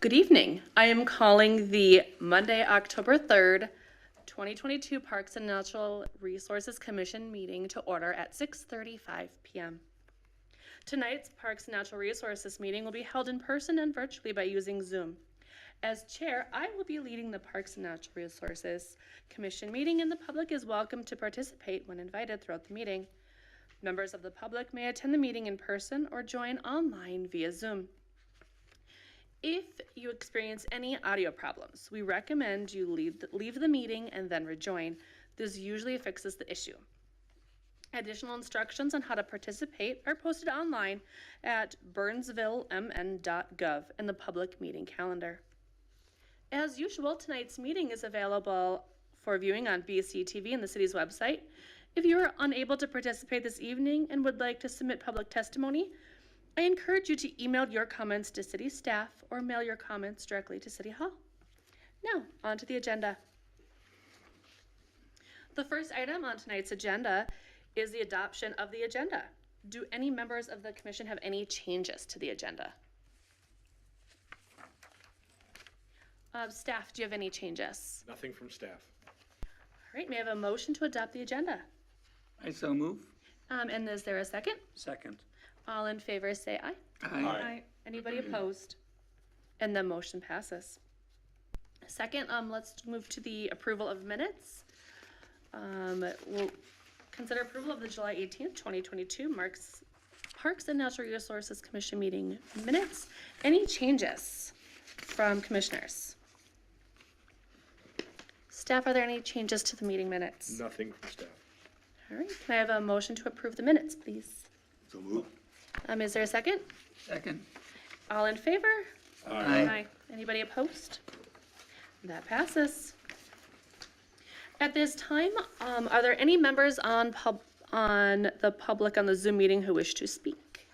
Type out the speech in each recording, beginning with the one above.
Good evening. I am calling the Monday, October 3rd, 2022 Parks and Natural Resources Commission meeting to order at 6:35 p.m. Tonight's Parks and Natural Resources meeting will be held in person and virtually by using Zoom. As chair, I will be leading the Parks and Natural Resources Commission meeting, and the public is welcome to participate when invited throughout the meeting. Members of the public may attend the meeting in person or join online via Zoom. If you experience any audio problems, we recommend you leave the meeting and then rejoin. This usually fixes the issue. Additional instructions on how to participate are posted online at burnsvillemn.gov in the public meeting calendar. As usual, tonight's meeting is available for viewing on BCTV and the city's website. If you are unable to participate this evening and would like to submit public testimony, I encourage you to email your comments to city staff or mail your comments directly to City Hall. Now, on to the agenda. The first item on tonight's agenda is the adoption of the agenda. Do any members of the commission have any changes to the agenda? Staff, do you have any changes? Nothing from staff. All right, may I have a motion to adopt the agenda? I so move. And is there a second? Second. All in favor say aye. Aye. Anybody opposed? And the motion passes. Second, let's move to the approval of minutes. We'll consider approval of the July 18th, 2022 Parks and Natural Resources Commission meeting minutes. Any changes from commissioners? Staff, are there any changes to the meeting minutes? Nothing from staff. All right, can I have a motion to approve the minutes, please? So move. Is there a second? Second. All in favor? Aye. Anybody opposed? That passes. At this time, are there any members on the public on the Zoom meeting who wish to speak?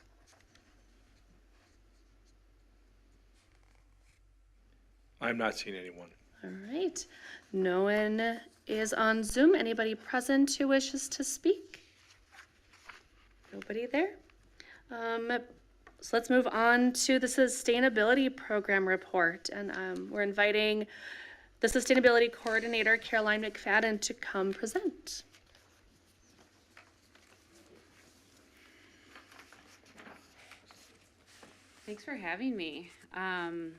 I'm not seeing anyone. All right. No one is on Zoom. Anybody present who wishes to speak? Nobody there? So let's move on to the Sustainability Program report. And we're inviting the Sustainability Coordinator, Caroline McFadden, to come present. Thanks for having me.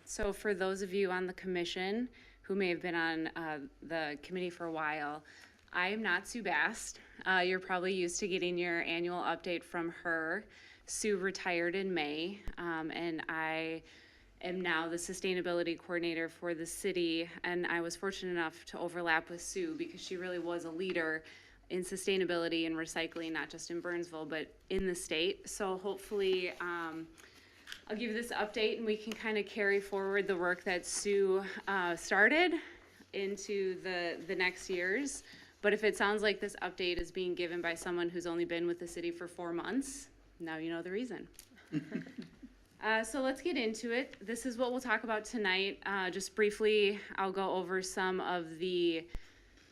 So for those of you on the commission who may have been on the committee for a while, I am not Sue Bast. You're probably used to getting your annual update from her. Sue retired in May, and I am now the sustainability coordinator for the city, and I was fortunate enough to overlap with Sue because she really was a leader in sustainability and recycling, not just in Burnsville, but in the state. So hopefully I'll give you this update and we can kind of carry forward the work that Sue started into the next years. But if it sounds like this update is being given by someone who's only been with the city for 4 months, now you know the reason. So let's get into it. This is what we'll talk about tonight. Just briefly, I'll go over some of the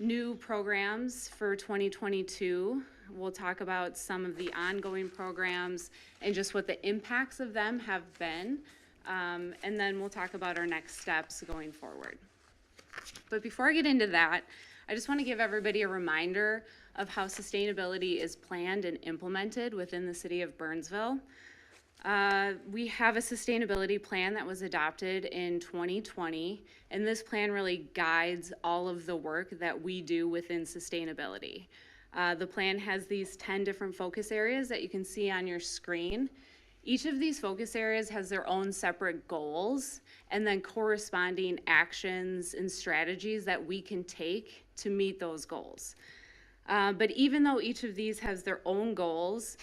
new programs for 2022. We'll talk about some of the ongoing programs and just what the impacts of them have been. And then we'll talk about our next steps going forward. But before I get into that, I just want to give everybody a reminder of how sustainability is planned and implemented within the city of Burnsville. We have a sustainability plan that was adopted in 2020, and this plan really guides all of the work that we do within sustainability. The plan has these 10 different focus areas that you can see on your screen. Each of these focus areas has their own separate goals and then corresponding actions and strategies that we can take to meet those goals. But even though each of these has their own goals,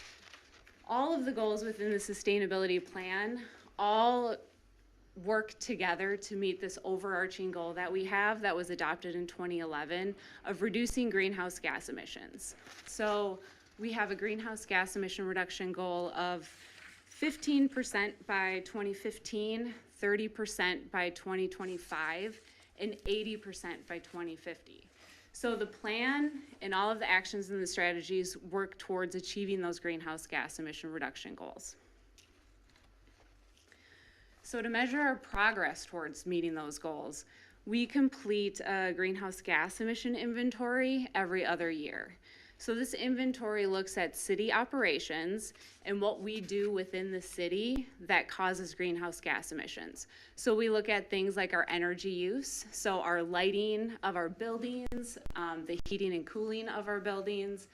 all of the goals within the sustainability plan all work together to meet this overarching goal that we have that was adopted in 2011 of reducing greenhouse gas emissions. So we have a greenhouse gas emission reduction goal of 15% by 2015, 30% by 2025, and 80% by 2050. So the plan and all of the actions and the strategies work towards achieving those greenhouse gas emission reduction goals. So to measure our progress towards meeting those goals, we complete a greenhouse gas emission inventory every other year. So this inventory looks at city operations and what we do within the city that causes greenhouse gas emissions. So we look at things like our energy use, so our lighting of our buildings, the heating and cooling of our buildings,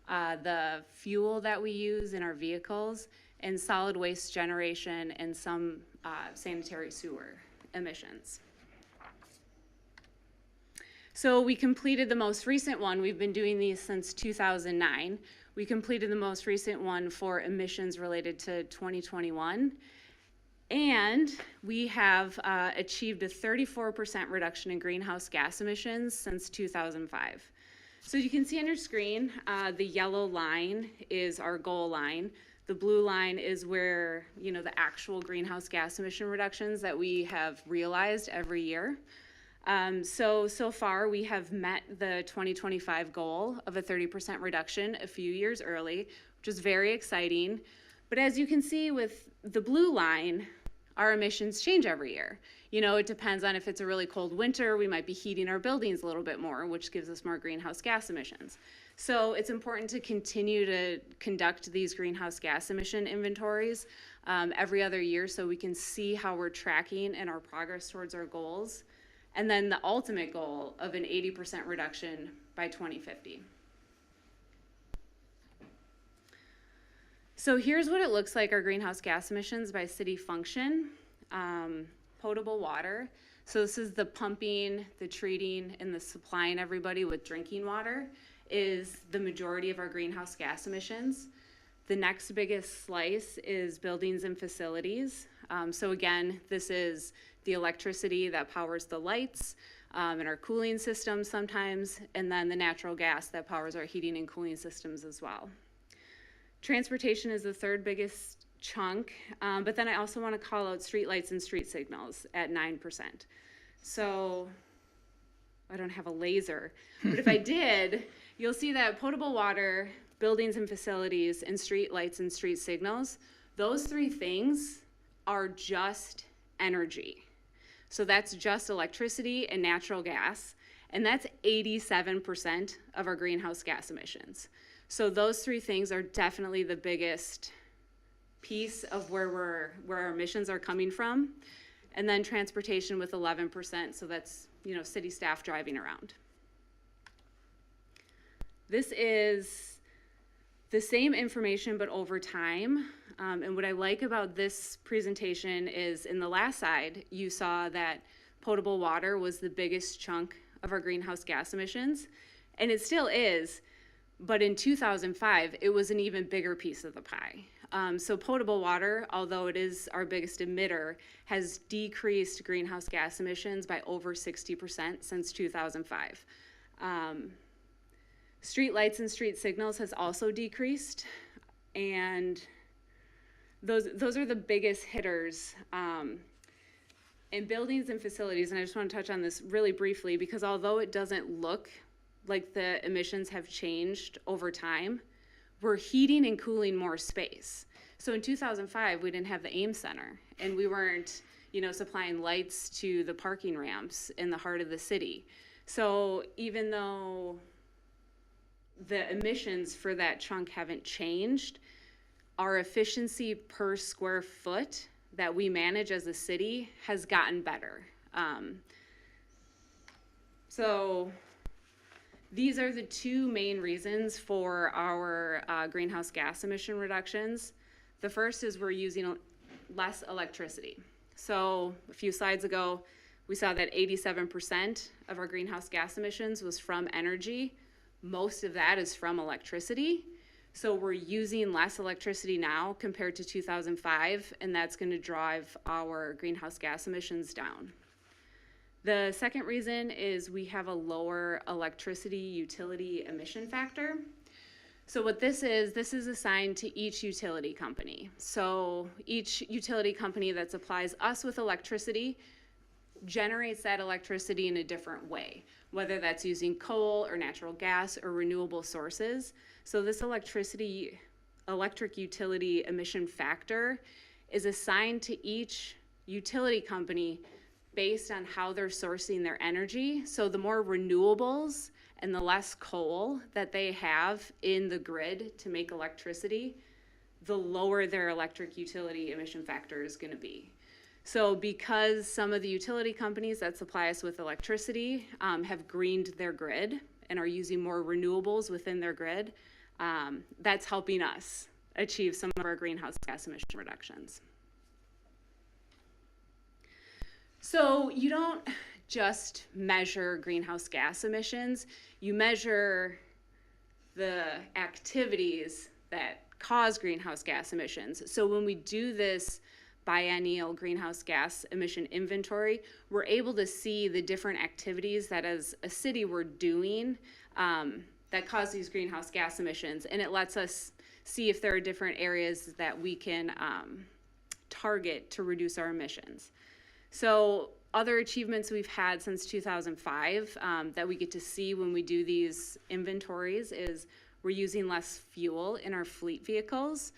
the fuel that we use in our vehicles, and solid waste generation and some sanitary sewer emissions. So we completed the most recent one. We've been doing these since 2009. We completed the most recent one for emissions related to 2021. And we have achieved a 34% reduction in greenhouse gas emissions since 2005. So you can see on your screen, the yellow line is our goal line. The blue line is where, the actual greenhouse gas emission reductions that we have realized every year. So far we have met the 2025 goal of a 30% reduction a few years early, which is very exciting. But as you can see with the blue line, our emissions change every year. It depends on if it's a really cold winter, we might be heating our buildings a little bit more, which gives us more greenhouse gas emissions. So it's important to continue to conduct these greenhouse gas emission inventories every other year so we can see how we're tracking and our progress towards our goals. And then the ultimate goal of an 80% reduction by 2050. So here's what it looks like, our greenhouse gas emissions by city function. Potable water. So this is the pumping, the treating, and the supplying everybody with drinking water is the majority of our greenhouse gas emissions. The next biggest slice is buildings and facilities. So again, this is the electricity that powers the lights and our cooling systems sometimes, and then the natural gas that powers our heating and cooling systems as well. Transportation is the third biggest chunk, but then I also want to call out streetlights and street signals at 9%. So I don't have a laser, but if I did, you'll see that potable water, buildings and facilities, and street lights and street signals, those three things are just energy. So that's just electricity and natural gas, and that's 87% of our greenhouse gas emissions. So those three things are definitely the biggest piece of where our emissions are coming from. And then transportation with 11%, so that's, city staff driving around. This is the same information, but over time. And what I like about this presentation is in the last slide, you saw that potable water was the biggest chunk of our greenhouse gas emissions, and it still is, but in 2005, it was an even bigger piece of the pie. So potable water, although it is our biggest emitter, has decreased greenhouse gas emissions by over 60% since 2005. Street lights and street signals has also decreased, and those are the biggest hitters. In buildings and facilities, and I just want to touch on this really briefly, because although it doesn't look like the emissions have changed over time, we're heating and cooling more space. So in 2005, we didn't have the Ames Center, and we weren't, supplying lights to the parking ramps in the heart of the city. So even though the emissions for that chunk haven't changed, our efficiency per square foot that we manage as a city has gotten better. So these are the two main reasons for our greenhouse gas emission reductions. The first is we're using less electricity. So a few slides ago, we saw that 87% of our greenhouse gas emissions was from energy. Most of that is from electricity. So we're using less electricity now compared to 2005, and that's going to drive our greenhouse gas emissions down. The second reason is we have a lower electricity utility emission factor. So what this is assigned to each utility company. So each utility company that supplies us with electricity generates that electricity in a different way, whether that's using coal or natural gas or renewable sources. So this electric utility emission factor is assigned to each utility company based on how they're sourcing their energy. So the more renewables and the less coal that they have in the grid to make electricity, the lower their electric utility emission factor is going to be. So because some of the utility companies that supply us with electricity have greened their grid and are using more renewables within their grid, that's helping us achieve some of our greenhouse gas emission reductions. So you don't just measure greenhouse gas emissions, you measure the activities that cause greenhouse gas emissions. So when we do this biennial greenhouse gas emission inventory, we're able to see the different activities that as a city we're doing that cause these greenhouse gas emissions, and it lets us see if there are different areas that we can target to reduce our emissions. So other achievements we've had since 2005 that we get to see when we do these inventories is we're using less fuel in our fleet vehicles.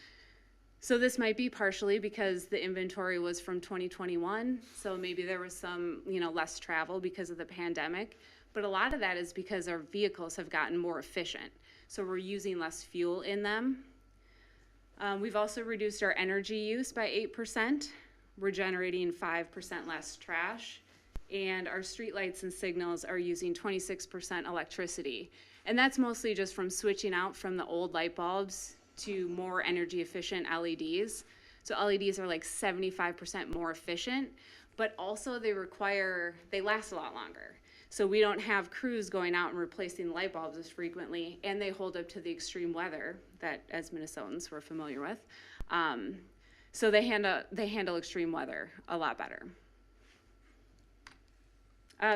So this might be partially because the inventory was from 2021, so maybe there was some, less travel because of the pandemic, but a lot of that is because our vehicles have gotten more efficient. So we're using less fuel in them. We've also reduced our energy use by 8%. We're generating 5% less trash, and our streetlights and signals are using 26% electricity. And that's mostly just from switching out from the old light bulbs to more energy efficient LEDs. So LEDs are like 75% more efficient, but also they last a lot longer. So we don't have crews going out and replacing light bulbs as frequently, and they hold up to the extreme weather that as Minnesotans we're familiar with. So they handle extreme weather a lot better.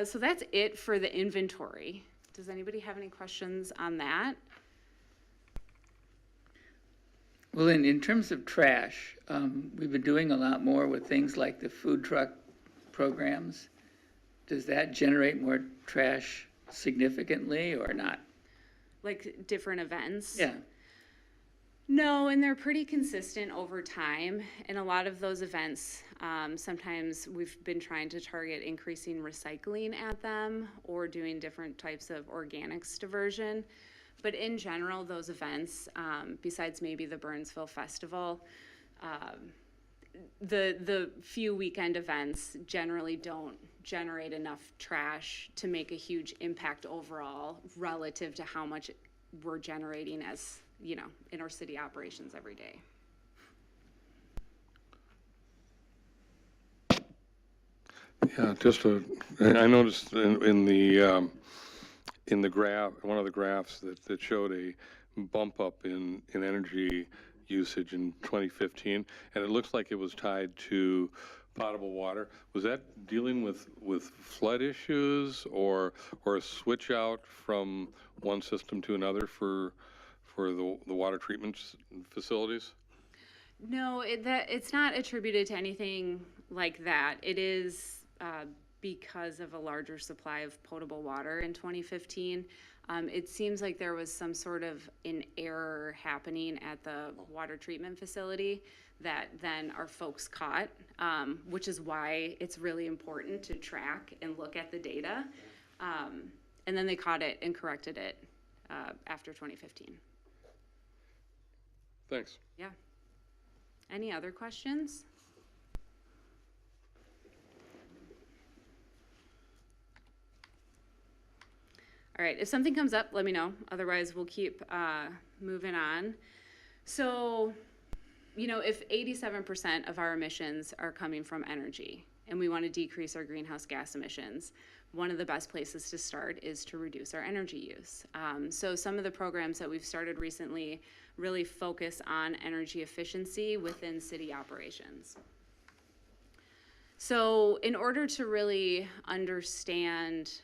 So that's it for the inventory. Does anybody have any questions on that? Well, in terms of trash, we've been doing a lot more with things like the food truck programs. Does that generate more trash significantly or not? Like different events? Yeah. No, and they're pretty consistent over time. And a lot of those events, sometimes we've been trying to target increasing recycling at them or doing different types of organics diversion. But in general, those events, besides maybe the Burnsville Festival, the few weekend events generally don't generate enough trash to make a huge impact overall relative to how much we're generating as, in our city operations every day. Yeah, I noticed in the graph, one of the graphs that showed a bump up in energy usage in 2015, and it looks like it was tied to potable water. Was that dealing with flood issues or a switch out from one system to another for the water treatment facilities? No, it's not attributed to anything like that. It is because of a larger supply of potable water in 2015. It seems like there was some sort of an error happening at the water treatment facility that then our folks caught, which is why it's really important to track and look at the data. And then they caught it and corrected it after 2015. Thanks. Yeah. Any other questions? All right, if something comes up, let me know. Otherwise, we'll keep moving on. So, if 87% of our emissions are coming from energy and we want to decrease our greenhouse gas emissions, one of the best places to start is to reduce our energy use. So some of the programs that we've started recently really focus on energy efficiency within city operations. So in order to really understand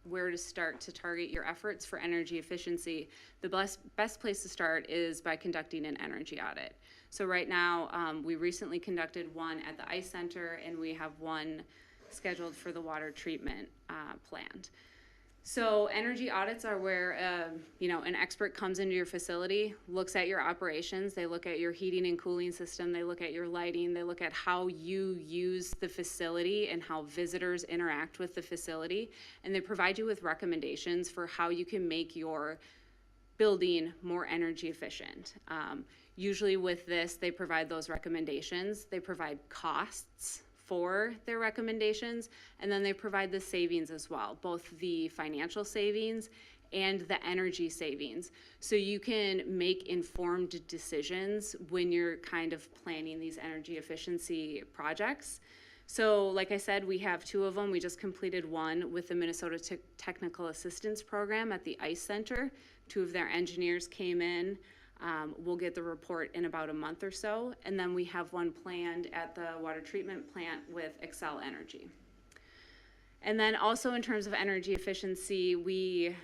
where to start to target your efforts for energy efficiency, the best place to start is by conducting an energy audit. So right now, we recently conducted one at the ICE Center, and we have one scheduled for the water treatment plant. So energy audits are where, an expert comes into your facility, looks at your operations, they look at your heating and cooling system, they look at your lighting, they look at how you use the facility and how visitors interact with the facility, and they provide you with recommendations for how you can make your building more energy efficient. Usually with this, they provide those recommendations, they provide costs for their recommendations, and then they provide the savings as well, both the financial savings and the energy savings. So you can make informed decisions when you're kind of planning these energy efficiency projects. So like I said, we have 2 of them. We just completed one with the Minnesota Technical Assistance Program at the ICE Center. 2 of their engineers came in. We'll get the report in about a month or so, and then we have one planned at the water treatment plant with Excel Energy. And then also in terms of energy efficiency, we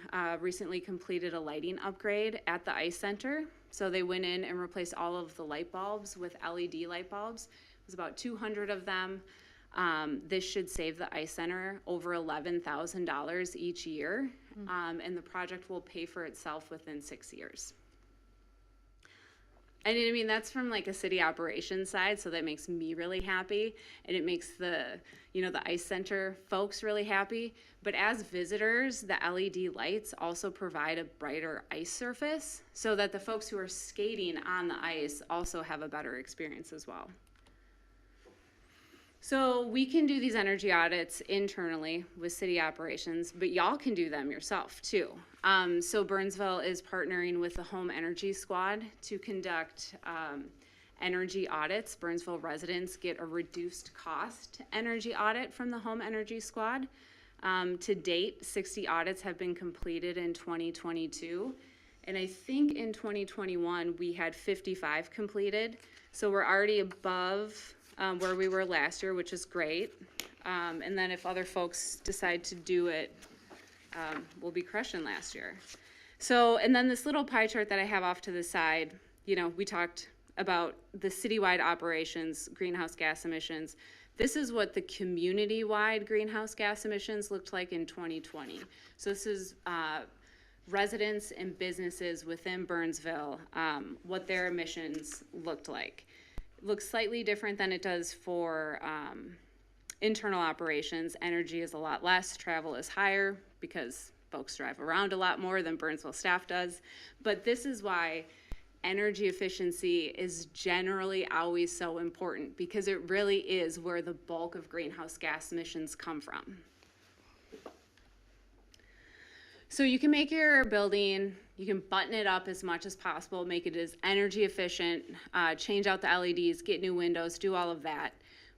recently completed a lighting upgrade at the ICE Center. So they went in and replaced all of the light bulbs with LED light bulbs. It was about 200 of them. This should save the ICE Center over $11,000 each year, and the project will pay for itself within 6 years. And I mean, that's from like a city operations side, so that makes me really happy, and it makes the ICE Center folks really happy. But as visitors, the LED lights also provide a brighter ice surface so that the folks who are skating on the ice also have a better experience as well. So we can do these energy audits internally with city operations, but y'all can do them yourself too. So Burnsville is partnering with the Home Energy Squad to conduct energy audits. Burnsville residents get a reduced cost energy audit from the Home Energy Squad. To date, 60 audits have been completed in 2022. And I think in 2021, we had 55 completed. So we're already above where we were last year, which is great. And then if other folks decide to do it, we'll be crushing last year. So, and then this little pie chart that I have off to the side, we talked about the citywide operations, greenhouse gas emissions. This is what the community-wide greenhouse gas emissions looked like in 2020. So this is residents and businesses within Burnsville, what their emissions looked like. Looks slightly different than it does for internal operations. Energy is a lot less, travel is higher because folks drive around a lot more than Burnsville staff does. But this is why energy efficiency is generally always so important, because it really is where the bulk of greenhouse gas emissions come from. So you can make your building, you can button it up as much as possible, make it as energy efficient, change out the LEDs, get new windows, do all of that.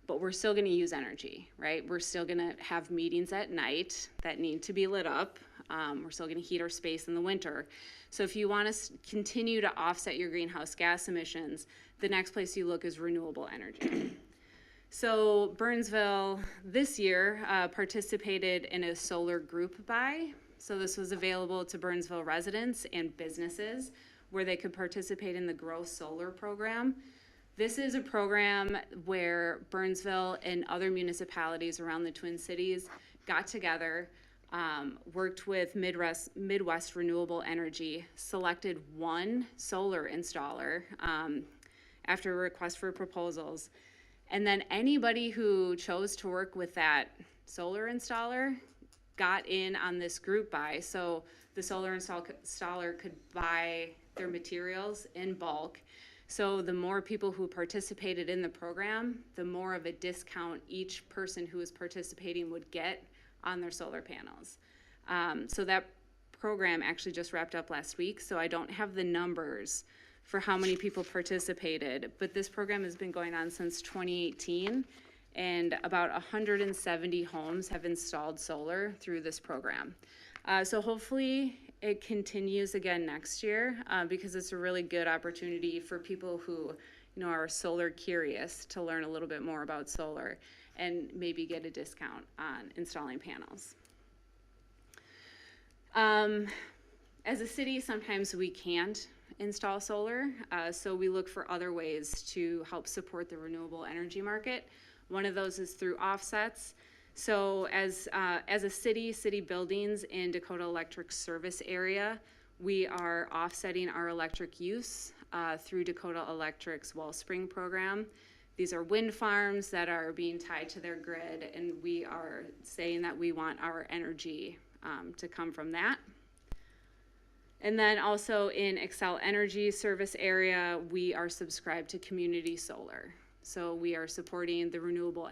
But we're still gonna use energy, right? We're still gonna have meetings at night that need to be lit up. We're still gonna heat our space in the winter. So if you wanna continue to offset your greenhouse gas emissions, the next place you look is renewable energy. So Burnsville this year participated in a solar group buy. So this was available to Burnsville residents and businesses where they could participate in the Grow Solar program. This is a program where Burnsville and other municipalities around the Twin Cities got together, worked with Midwest Renewable Energy, selected one solar installer after a request for proposals. And then anybody who chose to work with that solar installer got in on this group buy. So the solar installer could buy their materials in bulk. So the more people who participated in the program, the more of a discount each person who was participating would get on their solar panels. So that program actually just wrapped up last week, so I don't have the numbers for how many people participated, but this program has been going on since 2018, and about 170 homes have installed solar through this program. So hopefully it continues again next year, because it's a really good opportunity for people who are solar curious to learn a little bit more about solar and maybe get a discount on installing panels. As a city, sometimes we can't install solar, so we look for other ways to help support the renewable energy market. One of those is through offsets. So as a city buildings in Dakota Electric service area, we are offsetting our electric use through Dakota Electric's Wellspring program. These are wind farms that are being tied to their grid, and we are saying that we want our energy to come from that. And then also in Xcel Energy service area, we are subscribed to community solar. So we are supporting the renewable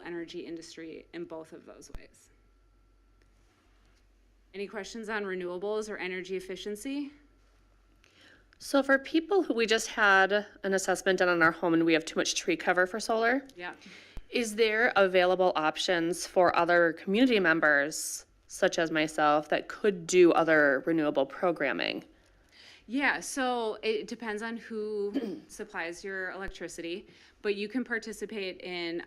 energy industry in both of those ways. Any questions on renewables or energy efficiency? So for people who we just had an assessment done on our home and we have too much tree cover for solar, Yeah. is there available options for other community members, such as myself, that could do other renewable programming? Yeah, so it depends on who supplies your electricity, but you can participate in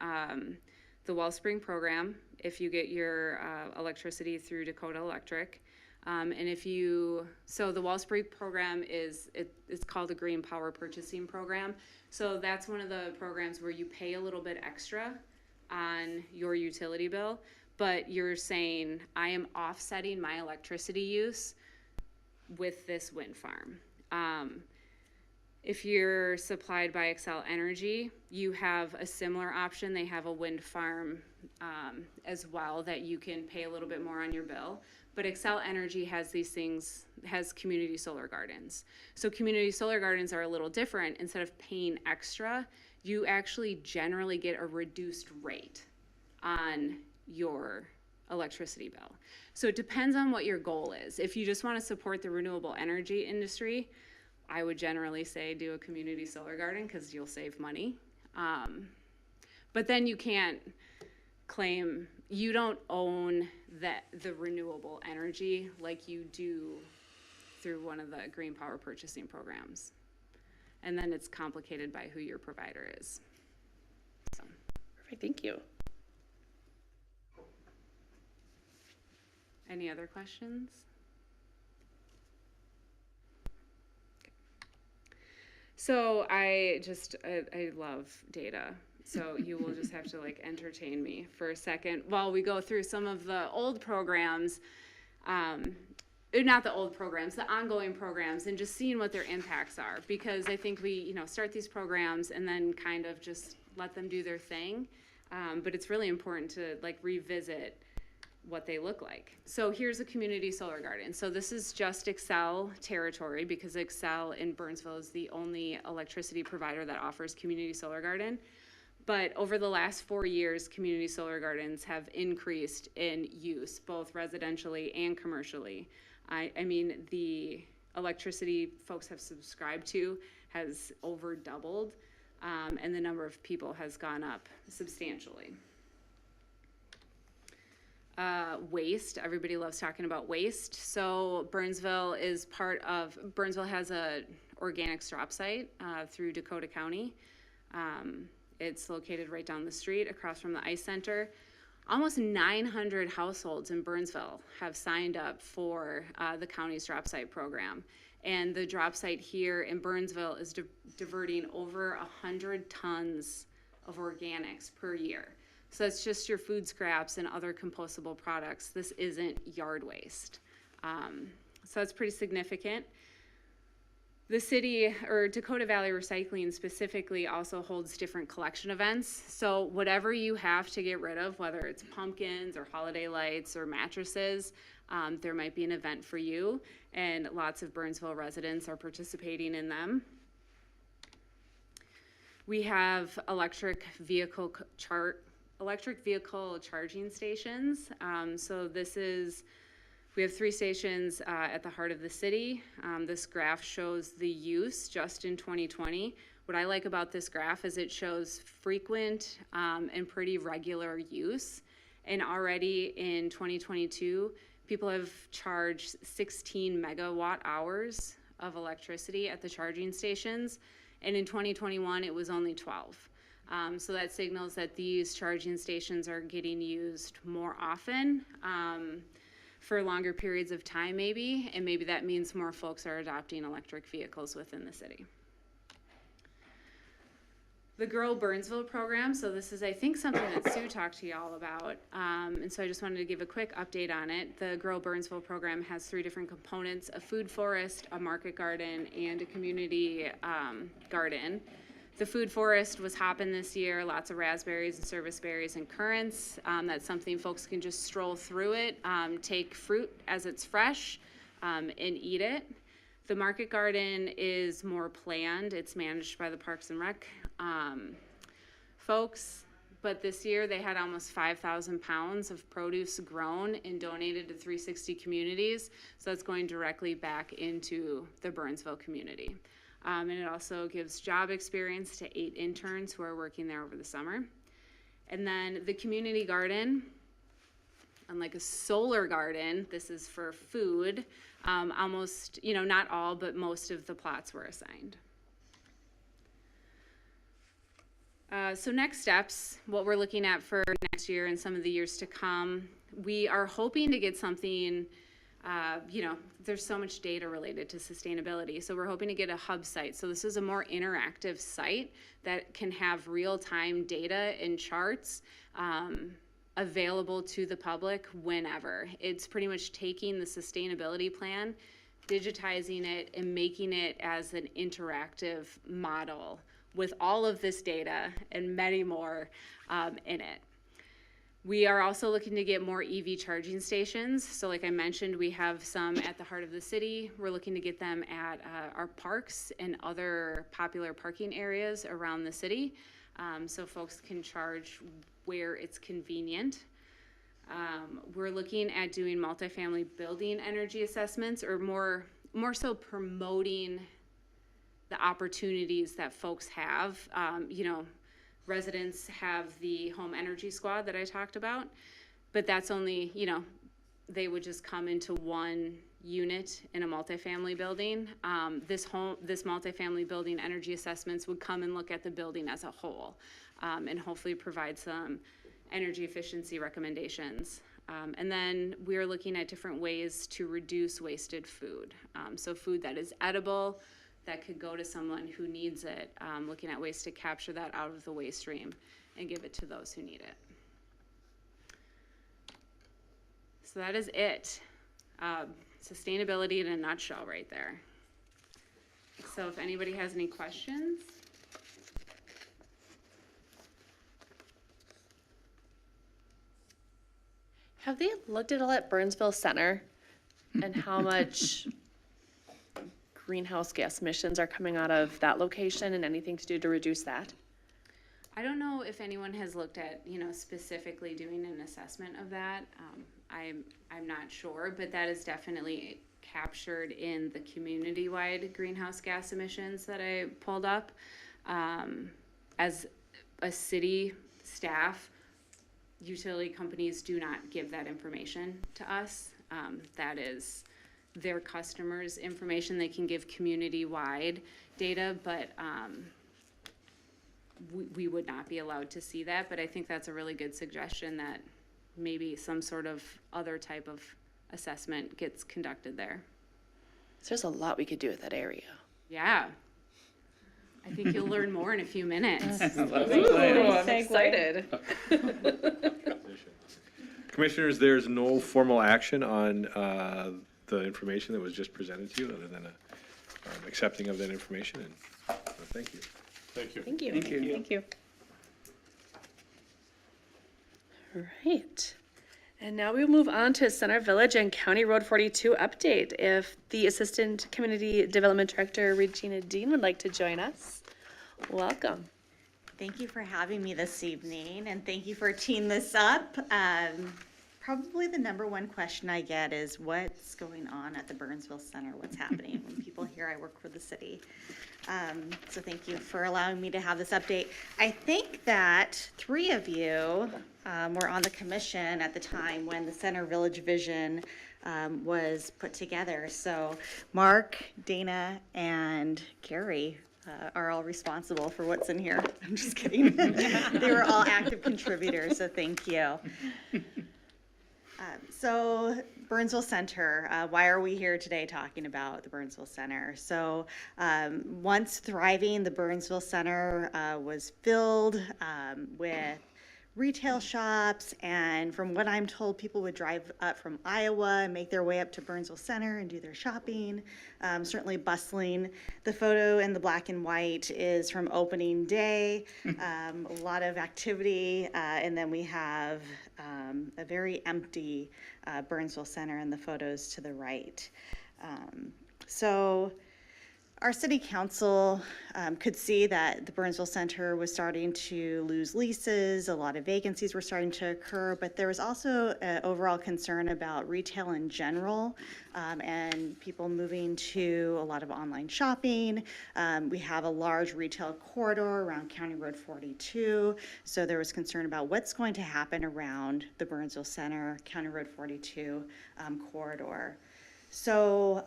the Wellspring program if you get your electricity through Dakota Electric. And so the Wellspring program it's called a Green Power Purchasing Program. So that's one of the programs where you pay a little bit extra on your utility bill, but you're saying, I am offsetting my electricity use with this wind farm. If you're supplied by Xcel Energy, you have a similar option. They have a wind farm as well that you can pay a little bit more on your bill. But Xcel Energy has has community solar gardens. So community solar gardens are a little different. Instead of paying extra, you actually generally get a reduced rate on your electricity bill. So it depends on what your goal is. If you just want to support the renewable energy industry, I would generally say do a community solar garden because you'll save money. But then you can't claim, you don't own the renewable energy like you do through one of the green power purchasing programs. And then it's complicated by who your provider is. So. Perfect, thank you. Any other questions? So I love data. So you will just have to entertain me for a second while we go through some of the old programs, not the old programs, the ongoing programs, and just seeing what their impacts are. Because I think we, start these programs and then kind of just let them do their thing. But it's really important to revisit what they look like. So here's a community solar garden. So this is just Xcel territory because Xcel in Burnsville is the only electricity provider that offers community solar garden. But over the last 4 years, community solar gardens have increased in use, both residentially and commercially. I mean, the electricity folks have subscribed to has over doubled, and the number of people has gone up substantially. Waste, everybody loves talking about waste. So Burnsville has a organics drop site through Dakota County. It's located right down the street across from the ice center. Almost 900 households in Burnsville have signed up for the county's drop site program. And the drop site here in Burnsville is diverting over 100 tons of organics per year. So that's just your food scraps and other compostable products. This isn't yard waste. So that's pretty significant. The city, or Dakota Valley Recycling specifically, also holds different collection events. So whatever you have to get rid of, whether it's pumpkins or holiday lights or mattresses, there might be an event for you, and lots of Burnsville residents are participating in them. We have electric vehicle charging stations. We have 3 stations at the heart of the city. This graph shows the use just in 2020. What I like about this graph is it shows frequent and pretty regular use. And already in 2022, people have charged 16 megawatt hours of electricity at the charging stations. And in 2021, it was only 12. So that signals that these charging stations are getting used more often for longer periods of time maybe, and maybe that means more folks are adopting electric vehicles within the city. the Grow Burnsville program. So this is, I think, something that Sue talked to y'all about. And so I just wanted to give a quick update on it. The Grow Burnsville program has 3 different components: a food forest, a market garden, and a community garden. The food forest was hopping this year, lots of raspberries and service berries and currants. That's something folks can just stroll through it, take fruit as it's fresh, and eat it. The market garden is more planned. It's managed by the Parks and Rec folks, but this year they had almost 5,000 pounds of produce grown and donated to 360 communities. So that's going directly back into the Burnsville community. And it also gives job experience to 8 interns who are working there over the summer. And then the community garden, unlike a solar garden, this is for food. Almost, not all, but most of the plots were assigned. So next steps, what we're looking at for next year and some of the years to come, we are hoping to get something, there's so much data related to sustainability. So we're hoping to get a hub site. So this is a more interactive site that can have real-time data and charts available to the public whenever. It's pretty much taking the sustainability plan, digitizing it, and making it as an interactive model with all of this data and many more in it. We are also looking to get more EV charging stations. So like I mentioned, we have some at the heart of the city. We're looking to get them at our parks and other popular parking areas around the city, so folks can charge where it's convenient. We're looking at doing multifamily building energy assessments, or more so promoting the opportunities that folks have. Residents have the home energy squad that I talked about, but that's only, they would just come into one unit in a multifamily building. This multifamily building energy assessments would come and look at the building as a whole, and hopefully provide some energy efficiency recommendations. And then we're looking at different ways to reduce wasted food. So food that is edible, that could go to someone who needs it, looking at ways to capture that out of the waste stream and give it to those who need it. So that is it. Sustainability in a nutshell right there. So if anybody has any questions. Have they looked at all at Burnsville Center and how much greenhouse gas emissions are coming out of that location and anything to do to reduce that? I don't know if anyone has looked at, specifically doing an assessment of that. I'm not sure, but that is definitely captured in the community-wide greenhouse gas emissions that I pulled up. As a city staff, utility companies do not give that information to us. That is their customers' information. They can give community-wide data, but we would not be allowed to see that. But I think that's a really good suggestion, that maybe some sort of other type of assessment gets conducted there. So there's a lot we could do with that area. Yeah. I think you'll learn more in a few minutes. I'm excited. Commissioners, there's no formal action on the information that was just presented to you, other than accepting of that information. And thank you. Thank you. Thank you. Thank you. Thank you. All right. And now we will move on to Center Village and County Road 42 update. If the Assistant Community Development Director, Regina Dean, would like to join us, welcome. Thank you for having me this evening, and thank you for teeing this up. Probably the number one question I get is, what's going on at the Burnsville Center? What's happening? When people hear I work for the city. So thank you for allowing me to have this update. I think that 3 of you were on the commission at the time when the Center Village Vision was put together. So Mark, Dana, and Carrie are all responsible for what's in here. I'm just kidding. They were all active contributors, so thank you. So Burnsville Center, why are we here today talking about the Burnsville Center? So once thriving, the Burnsville Center was filled with retail shops, and from what I'm told, people would drive up from Iowa and make their way up to Burnsville Center and do their shopping. Certainly bustling. The photo in the black and white is from opening day. A lot of activity, and then we have a very empty Burnsville Center in the photos to the right. So our city council could see that the Burnsville Center was starting to lose leases, a lot of vacancies were starting to occur, but there was also an overall concern about retail in general, and people moving to a lot of online shopping. We have a large retail corridor around County Road 42, so there was concern about what's going to happen around the Burnsville Center, County Road 42 corridor. So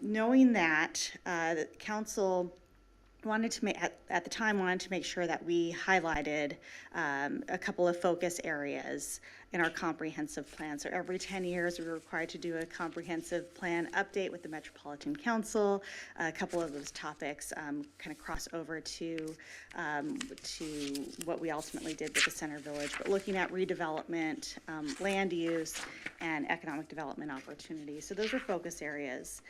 knowing that, the council wanted to make, at the time, wanted to make sure that we highlighted a couple of focus areas in our comprehensive plan. So every 10 years, we were required to do a comprehensive plan update with the Metropolitan Council. A couple of those topics kind of cross over to what we ultimately did with the Center Village, but looking at redevelopment, land use, and economic development opportunities. So those were focus areas.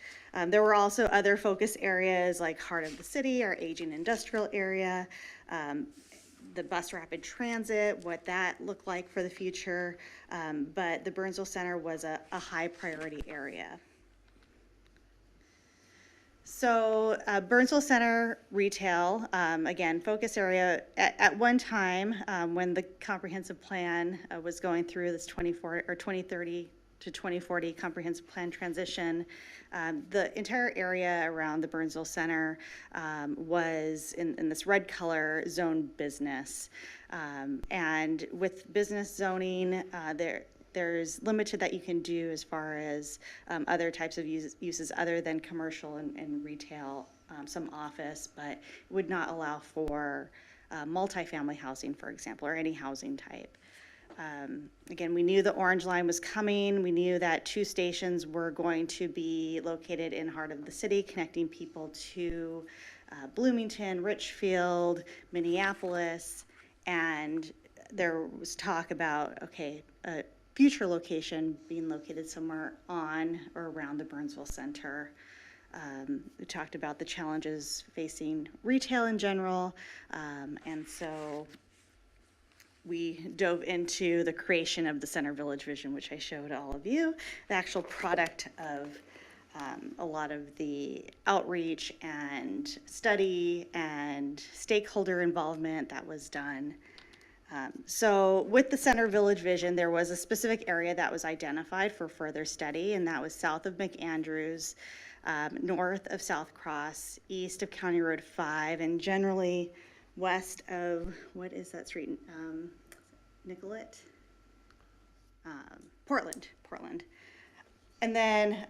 There were also other focus areas like Heart of the City, our aging industrial area, the bus rapid transit, what that looked like for the future, but the Burnsville Center was a high priority area. So Burnsville Center retail, again, focus area. At one time, when the comprehensive plan was going through this 2030 to 2040 comprehensive plan transition, the entire area around the Burnsville Center was in this red color zone business. And with business zoning, there's limited that you can do as far as other types of uses other than commercial and retail, some office, but would not allow for multifamily housing, for example, or any housing type. Again, we knew the Orange Line was coming. We knew that 2 stations were going to be located in Heart of the City, connecting people to Bloomington, Richfield, Minneapolis, and there was talk about, okay, a future location being located somewhere on or around the Burnsville Center. We talked about the challenges facing retail in general, and so we dove into the creation of the Center Village vision, which I showed all of you, the actual product of a lot of the outreach and study and stakeholder involvement that was done. So with the Center Village vision, there was a specific area that was identified for further study, and that was south of McAndrews, north of South Cross, east of County Road 5, and generally west of, what is that street? Nicollet? Portland. And then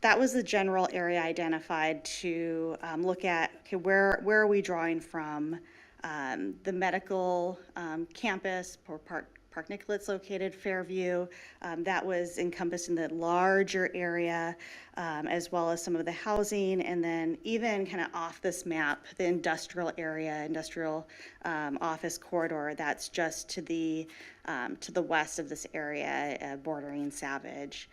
that was the general area identified to look at, okay, where are we drawing from? The medical campus, or Park Nicolet's located, Fairview, that was encompassed in the larger area, as well as some of the housing, and then even kind of off this map, the industrial area, industrial office corridor, that's just to the west of this area, bordering Savage.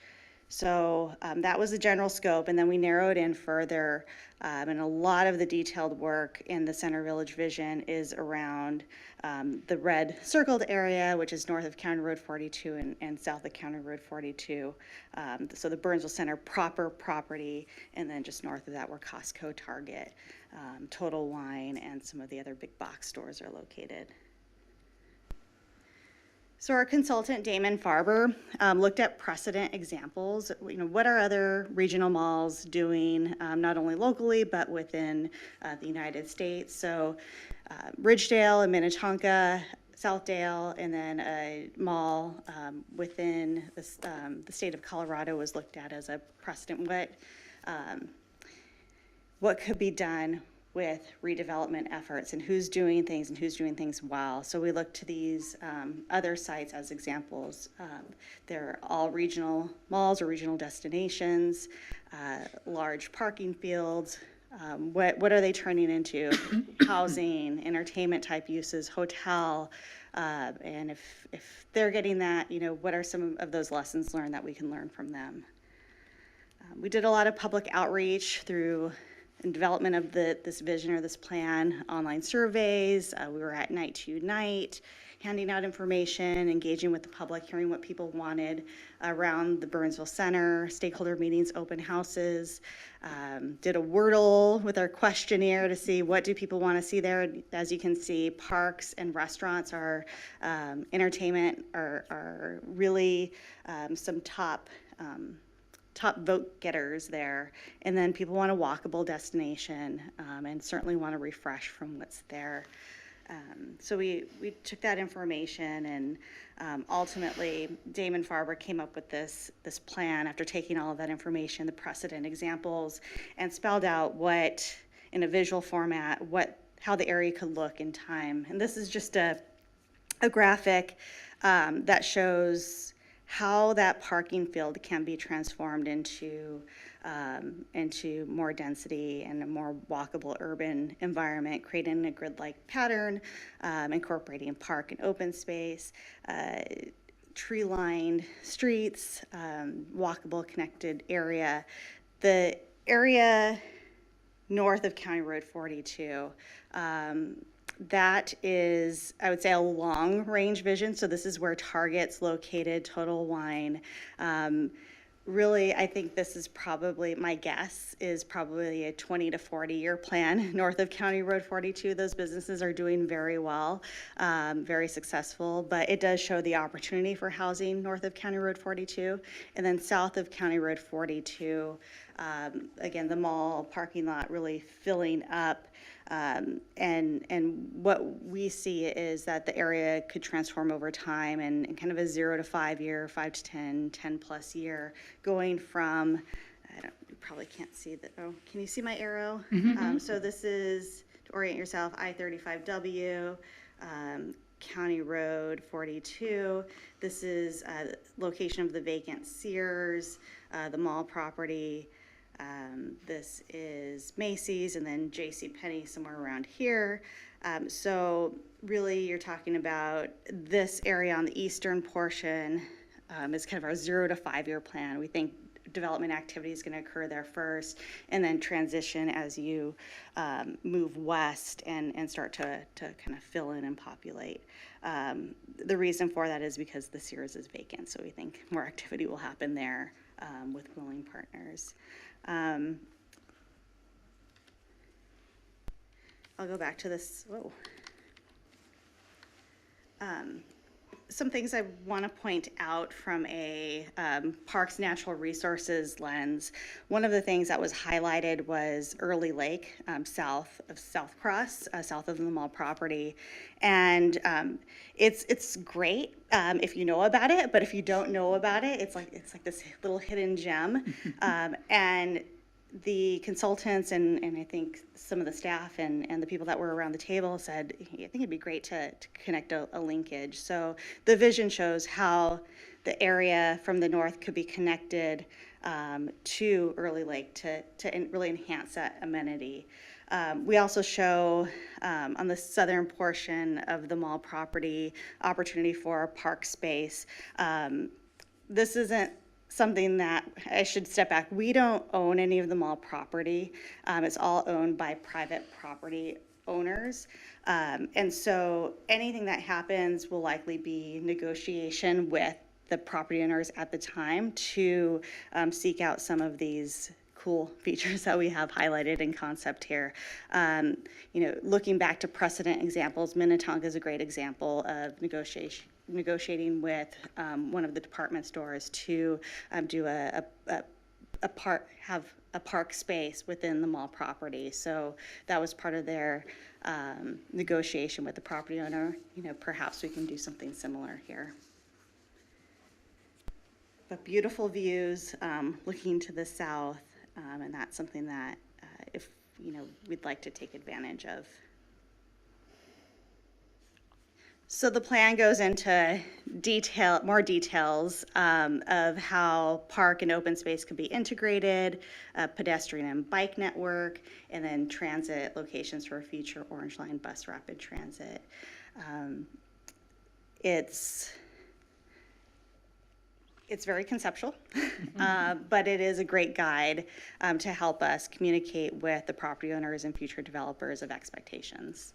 So that was the general scope, and then we narrowed in further, and a lot of the detailed work in the Center Village vision is around the red circled area, which is north of County Road 42 and south of County Road 42. So the Burnsville Center proper property, and then just north of that where Costco, Target, Total Wine, and some of the other big box stores are located. So our consultant, Damon Farber, looked at precedent examples. You know, what are other regional malls doing, not only locally, but within the United States? So Ridgedale and Minnetonka, Southdale, and then a mall within the state of Colorado was looked at as a precedent. What could be done with redevelopment efforts and who's doing things and who's doing things well. So we look to these other sites as examples. They're all regional malls or regional destinations, large parking fields. What are they turning into? Housing, entertainment type uses, hotel, and if they're getting that, you know, what are some of those lessons learned that we can learn from them? We did a lot of public outreach through in development of this vision or this plan, online surveys. We were at Night to Unite, handing out information, engaging with the public, hearing what people wanted around the Burnsville Center, stakeholder meetings, open houses. Did a Wordle with our questionnaire to see what do people want to see there. As you can see, parks and restaurants are, entertainment are really some top vote getters there. And then people want a walkable destination and certainly want to refresh from what's there. So we took that information and ultimately Damon Farber came up with this plan after taking all of that information, the precedent examples, and spelled out what, in a visual format, how the area could look in time. And this is just a graphic that shows how that parking field can be transformed into more density and a more walkable urban environment, creating a grid-like pattern, incorporating park and open space, tree-lined streets, walkable connected area. The area north of County Road 42, that is, I would say, a long-range vision. So this is where Target's located, Total Wine. Really, I think this is probably, my guess is probably a 20 to 40-year plan north of County Road 42. Those businesses are doing very well, very successful, but it does show the opportunity for housing north of County Road 42. And then south of County Road 42, again, the mall parking lot really filling up. And what we see is that the area could transform over time and kind of a 0 to 5 year, 5 to 10 plus year, going from, you probably can't see that. Oh, can you see my arrow? So this is, to orient yourself, I-35W, County Road 42. This is location of the vacant Sears, the mall property. This is Macy's and then JCPenney somewhere around here. So really you're talking about this area on the eastern portion is kind of our 0 to 5 year plan. We think development activity is going to occur there first and then transition as you move west and start to kind of fill in and populate. The reason for that is because the Sears is vacant, so we think more activity will happen there with willing partners. I'll go back to this. Whoa. Some things I want to point out from a Parks Natural Resources lens. One of the things that was highlighted was Early Lake, south of South Cross, south of the mall property, and it's great if you know about it. But if you don't know about it, it's like this little hidden gem, and the consultants and I think some of the staff and the people that were around the table said, I think it'd be great to connect a linkage. So the vision shows how the area from the north could be connected to Early Lake to really enhance that amenity. We also show on the southern portion of the mall property opportunity for park space. This isn't something that I should step back. We don't own any of the mall property. It's all owned by private property owners. And so anything that happens will likely be negotiation with the property owners at the time to seek out some of these cool features that we have highlighted in concept here. Looking back to precedent examples, Minnetonka is a great example of negotiating with one of the department stores to do have a park space within the mall property. So that was part of their negotiation with the property owner. Perhaps we can do something similar here. But beautiful views looking to the south, and that's something that if we'd like to take advantage of. So the plan goes into more details of how park and open space can be integrated, pedestrian and bike network, and then transit locations for future Orange Line bus rapid transit. It's very conceptual, but it is a great guide to help us communicate with the property owners and future developers of expectations.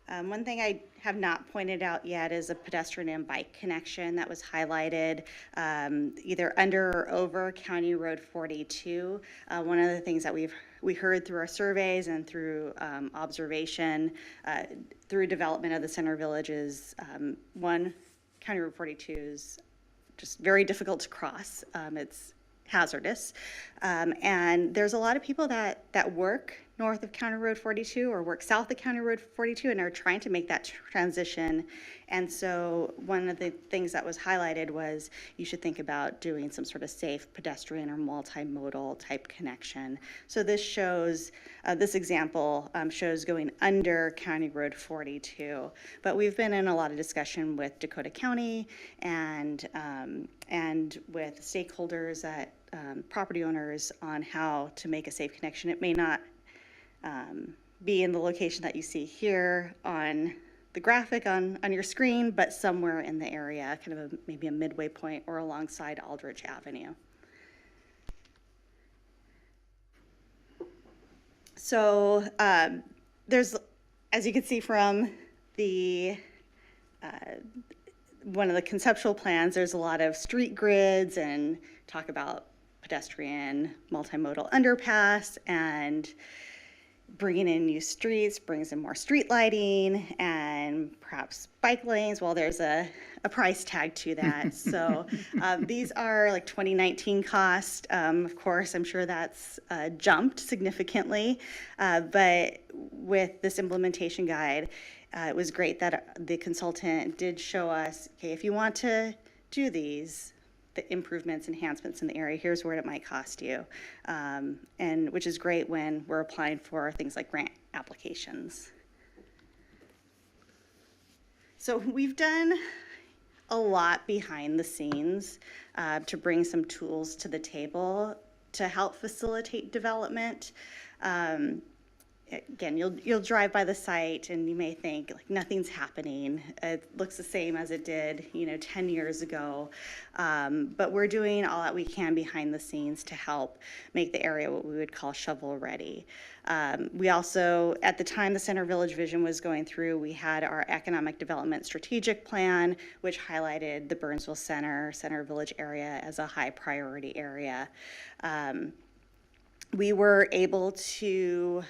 One thing I have not pointed out yet is a pedestrian and bike connection that was highlighted either under or over County Road 42. One of the things that we heard through our surveys and through observation through development of the Center Village is one, County Road 42 is just very difficult to cross. It's hazardous. And there's a lot of people that work north of County Road 42 or work south of County Road 42 and are trying to make that transition. And so one of the things that was highlighted was you should think about doing some sort of safe pedestrian or multimodal type connection. So this shows, this example shows going under County Road 42. But we've been in a lot of discussion with Dakota County and with stakeholders at property owners on how to make a safe connection. It may not be in the location that you see here on the graphic on your screen, but somewhere in the area, kind of maybe a midway point or alongside Aldrich Avenue. So there's, as you can see from the one of the conceptual plans, there's a lot of street grids and talk about pedestrian multimodal underpass and bringing in new streets, brings in more street lighting and perhaps bike lanes. Well, there's a price tag to that. So these are like 2019 cost. Of course, I'm sure that's jumped significantly, but with this implementation guide, it was great that the consultant did show us, okay, if you want to do these, the improvements, enhancements in the area, here's what it might cost you. And which is great when we're applying for things like grant applications. So we've done a lot behind the scenes to bring some tools to the table to help facilitate development. Again, you'll drive by the site and you may think like nothing's happening. It looks the same as it did, 10 years ago. But we're doing all that we can behind the scenes to help make the area what we would call shovel ready. We also, at the time the Center Village vision was going through, we had our economic development strategic plan, which highlighted the Burnsville Center Village area as a high priority area. We were able to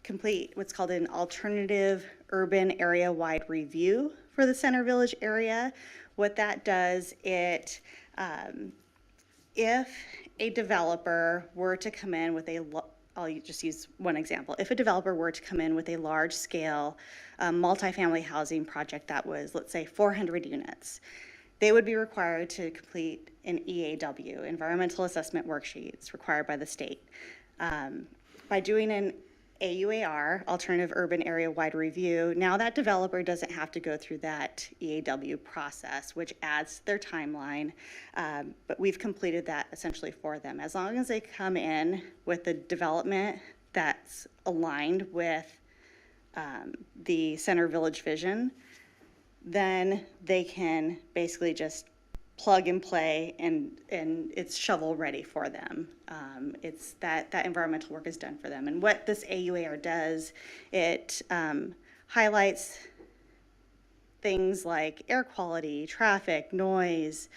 complete what's called an alternative urban area-wide review for the Center Village area. What that does, if a developer were to come in with I'll just use one example. If a developer were to come in with a large-scale multifamily housing project that was, let's say, 400 units, they would be required to complete an EAW, Environmental Assessment Worksheet. It's required by the state. By doing an AUAR, Alternative Urban Area Wide Review, now that developer doesn't have to go through that EAW process, which adds to their timeline, but we've completed that essentially for them. As long as they come in with a development that's aligned with the Center Village vision, then they can basically just plug and play and it's shovel ready for them. It's that environmental work is done for them. And what this AUAR does, it highlights things like air quality, traffic, noise,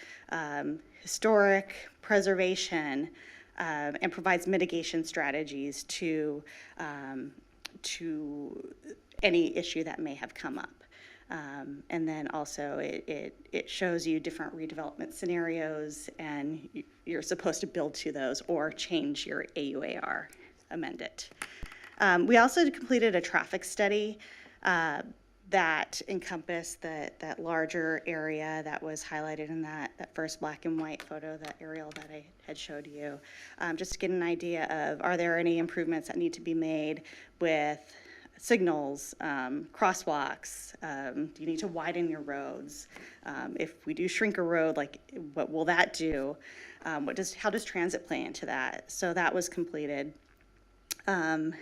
historic preservation, and provides mitigation strategies to any issue that may have come up. And then also it shows you different redevelopment scenarios, and you're supposed to build to those or change your AUAR, amend it. We also completed a traffic study that encompassed that larger area that was highlighted in that first black and white photo, that aerial that I had showed you, just to get an idea of, are there any improvements that need to be made with signals, crosswalks, do you need to widen your roads? If we do shrink a road, like, what will that do? How does transit play into that? So that was completed. The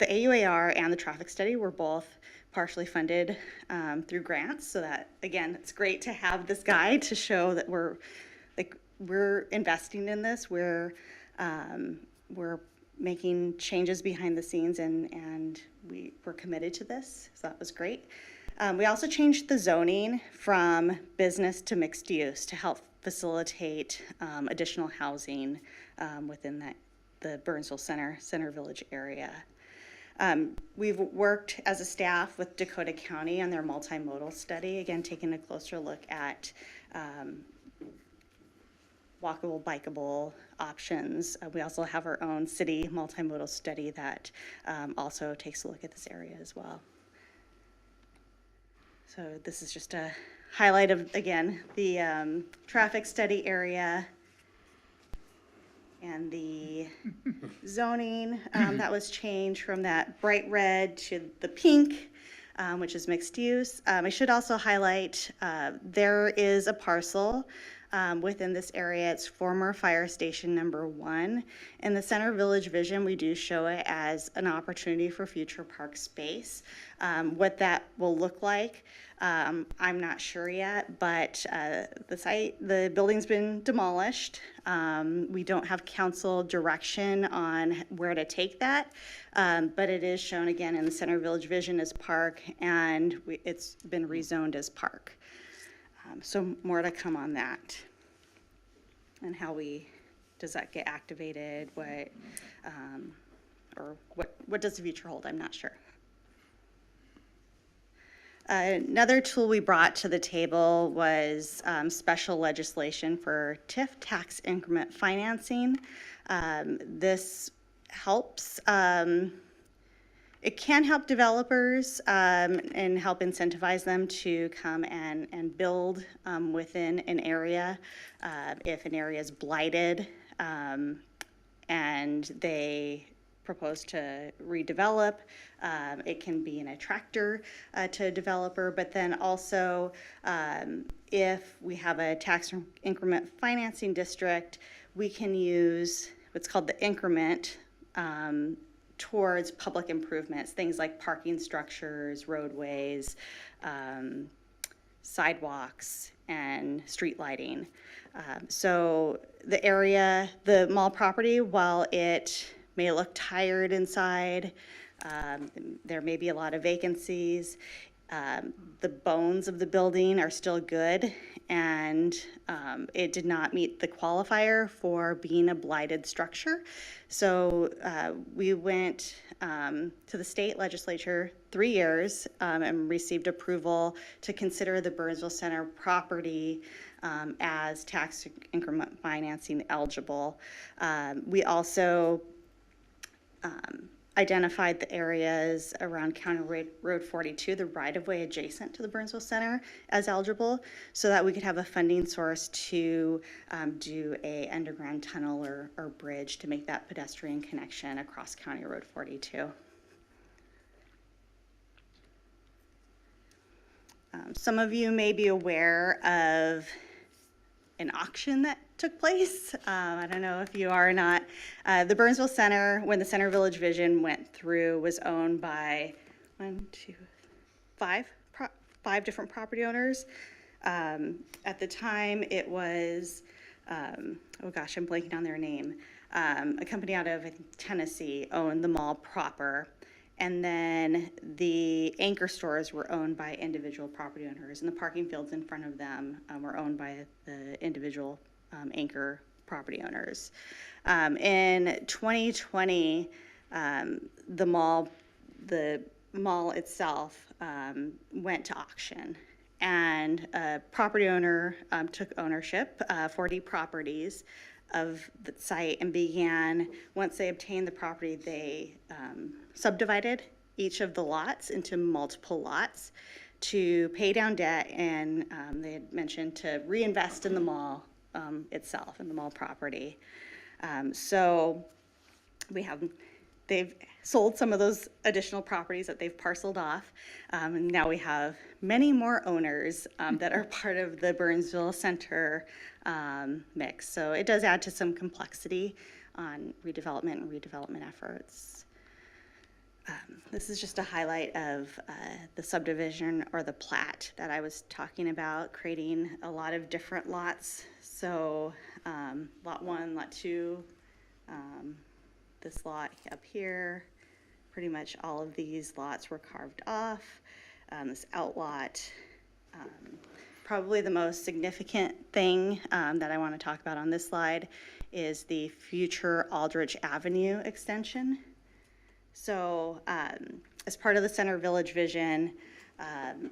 AUAR and the traffic study were both partially funded through grants, so that, again, it's great to have this guide to show that we're investing in this. We're making changes behind the scenes, and we're committed to this, so that was great. We also changed the zoning from business to mixed use to help facilitate additional housing within the Burnsville Center Village area. We've worked as a staff with Dakota County on their multimodal study, again, taking a closer look at walkable, bikeable options. We also have our own city multimodal study that also takes a look at this area as well. So this is just a highlight of, again, the traffic study area and the zoning that was changed from that bright red to the pink, which is mixed use. I should also highlight there is a parcel within this area. It's former fire station number 1. In the Center Village vision, we do show it as an opportunity for future park space. What that will look like, I'm not sure yet, but the building's been demolished. We don't have council direction on where to take that, but it is shown again in the Center Village vision as park, and it's been rezoned as park. So more to come on that, and how does that get activated? What does the future hold? I'm not sure. Another tool we brought to the table was special legislation for Tiff tax increment financing. This helps. It can help developers and help incentivize them to come and build within an area. If an area is blighted and they propose to redevelop, it can be an attractor to a developer, but then also if we have a tax increment financing district, we can use what's called the increment towards public improvements, things like parking structures, roadways, sidewalks, and street lighting. So the area, the mall property, while it may look tired inside, there may be a lot of vacancies, the bones of the building are still good, and it did not meet the qualifier for being a blighted structure. So we went to the state legislature 3 years and received approval to consider the Burnsville Center property as tax increment financing eligible. We also identified the areas around County Road 42, the right-of-way adjacent to the Burnsville Center, as eligible, so that we could have a funding source to do a underground tunnel or bridge to make that pedestrian connection across County Road 42. Some of you may be aware of an auction that took place. I don't know if you are or not. The Burnsville Center, when the Center Village Vision went through, was owned by five different property owners. At the time, it was, oh gosh, I'm blanking on their name. A company out of, I think, Tennessee owned the mall proper. And then the anchor stores were owned by individual property owners, and the parking fields in front of them were owned by the individual anchor property owners. In 2020, the mall itself went to auction, and a property owner took ownership, 40 properties of the site, and began, once they obtained the property, they subdivided each of the lots into multiple lots to pay down debt, and they had mentioned to reinvest in the mall itself, in the mall property. So they've sold some of those additional properties that they've parceled off. And now we have many more owners that are part of the Burnsville Center mix. So it does add to some complexity on redevelopment efforts. This is just a highlight of the subdivision or the plat that I was talking about, creating a lot of different lots. So lot 1, lot 2, this lot up here, pretty much all of these lots were carved off. This outlot, probably the most significant thing that I want to talk about on this slide is the future Aldrich Avenue extension. So as part of the Center Village vision,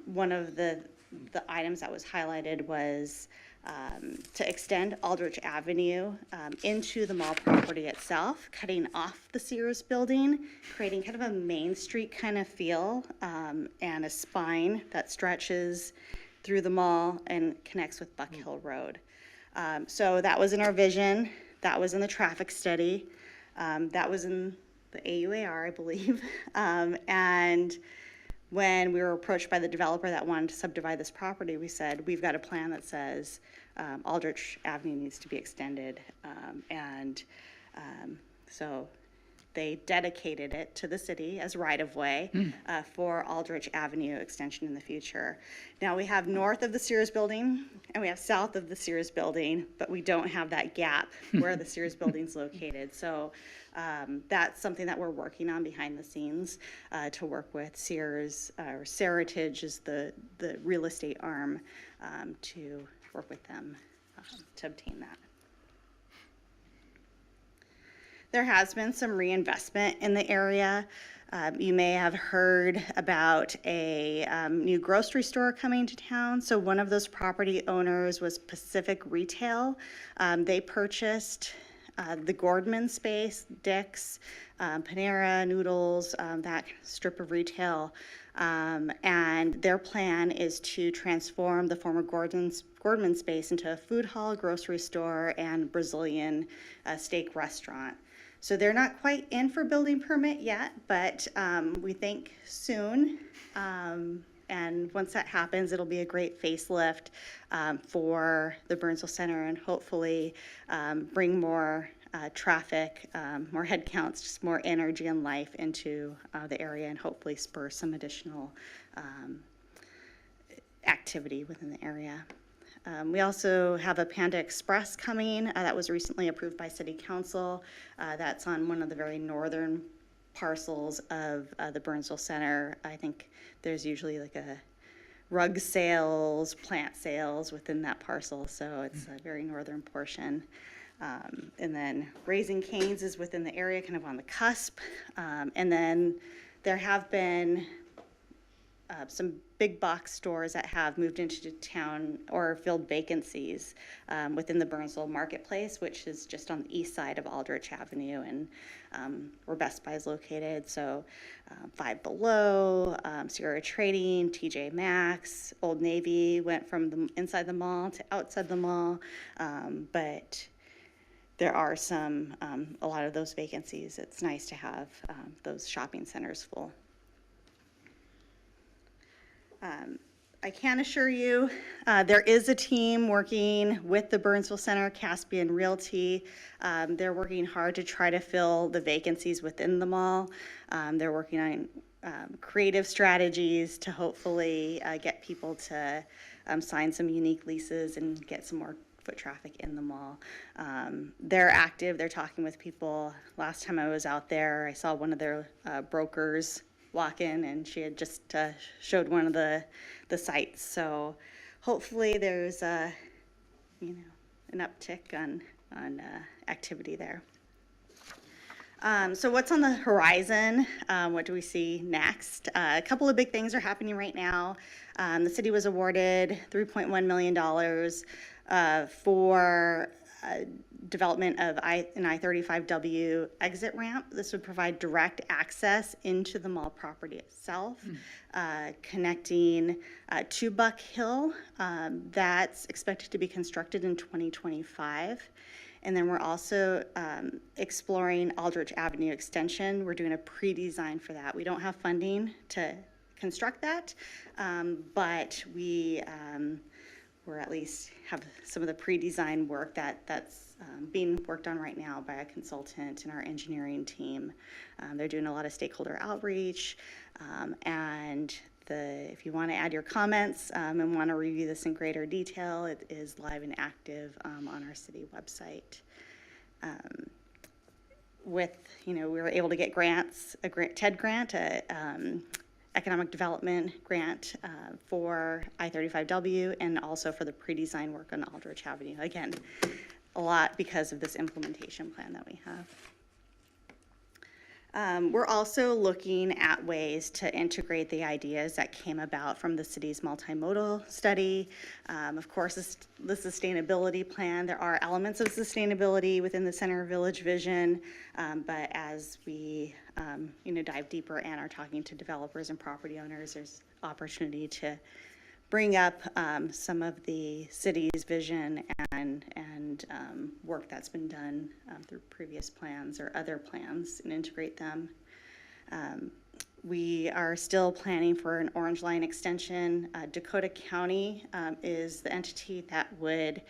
one of the items that was highlighted was to extend Aldrich Avenue into the mall property itself, cutting off the Sears building, creating kind of a Main Street kind of feel, and a spine that stretches through the mall and connects with Buck Hill Road. So that was in our vision, that was in the traffic study, that was in the AUAR, I believe, and when we were approached by the developer that wanted to subdivide this property, we said, we've got a plan that says Aldrich Avenue needs to be extended. So they dedicated it to the city as right-of-way for Aldrich Avenue extension in the future. Now we have north of the Sears building and we have south of the Sears building, but we don't have that gap where the Sears building's located. So that's something that we're working on behind the scenes to work with Sears, or Seritage is the real estate arm, to work with them to obtain that. There has been some reinvestment in the area. You may have heard about a new grocery store coming to town. So one of those property owners was Pacific Retail. They purchased the Gordman space, Dick's, Panera, Noodles, that strip of retail. And their plan is to transform the former Gordman space into a food hall, grocery store, and Brazilian steak restaurant. So they're not quite in for building permit yet, but we think soon. And once that happens, it'll be a great facelift for the Burnsville Center and hopefully bring more traffic, more head counts, just more energy and life into the area and hopefully spur some additional activity within the area. We also have a Panda Express coming that was recently approved by City Council. That's on one of the very northern parcels of the Burnsville Center. I think there's usually like a rug sales, plant sales within that parcel, so it's a very northern portion. And then Raising Cane's is within the area, kind of on the cusp. And then there have been some big box stores that have moved into town or filled vacancies within the Burnsville Marketplace, which is just on the east side of Aldrich Avenue and where Best Buy is located. So Five Below, Sierra Trading, TJ Maxx, Old Navy went from inside the mall to outside the mall. But there are a lot of those vacancies. It's nice to have those shopping centers full. I can assure you there is a team working with the Burnsville Center, Caspian Realty. They're working hard to try to fill the vacancies within the mall. They're working on creative strategies to hopefully get people to sign some unique leases and get some more foot traffic in the mall. They're active, they're talking with people. Last time I was out there, I saw one of their brokers walk in and she had just showed one of the sites. So hopefully there's an uptick on activity there. So what's on the horizon? What do we see next? A couple of big things are happening right now. The city was awarded $3.1 million for development of an I-35W exit ramp. This would provide direct access into the mall property itself, connecting to Buck Hill. That's expected to be constructed in 2025. And then we're also exploring Aldrich Avenue extension. We're doing a pre-design for that. We don't have funding to construct that, but we're at least have some of the pre-design work that's being worked on right now by a consultant in our engineering team. They're doing a lot of stakeholder outreach, and if you want to add your comments and want to review this in greater detail, it is live and active on our city website. We were able to get grants, a TED grant, economic development grant for I-35W, and also for the pre-design work on Aldrich Avenue. Again, a lot because of this implementation plan that we have. We're also looking at ways to integrate the ideas that came about from the city's multimodal study. Of course, the sustainability plan, there are elements of sustainability within the Center Village vision, but as we dive deeper and are talking to developers and property owners, there's opportunity to bring up some of the city's vision and work that's been done through previous plans or other plans and integrate them. We are still planning for an Orange Line extension. Dakota County is the entity that would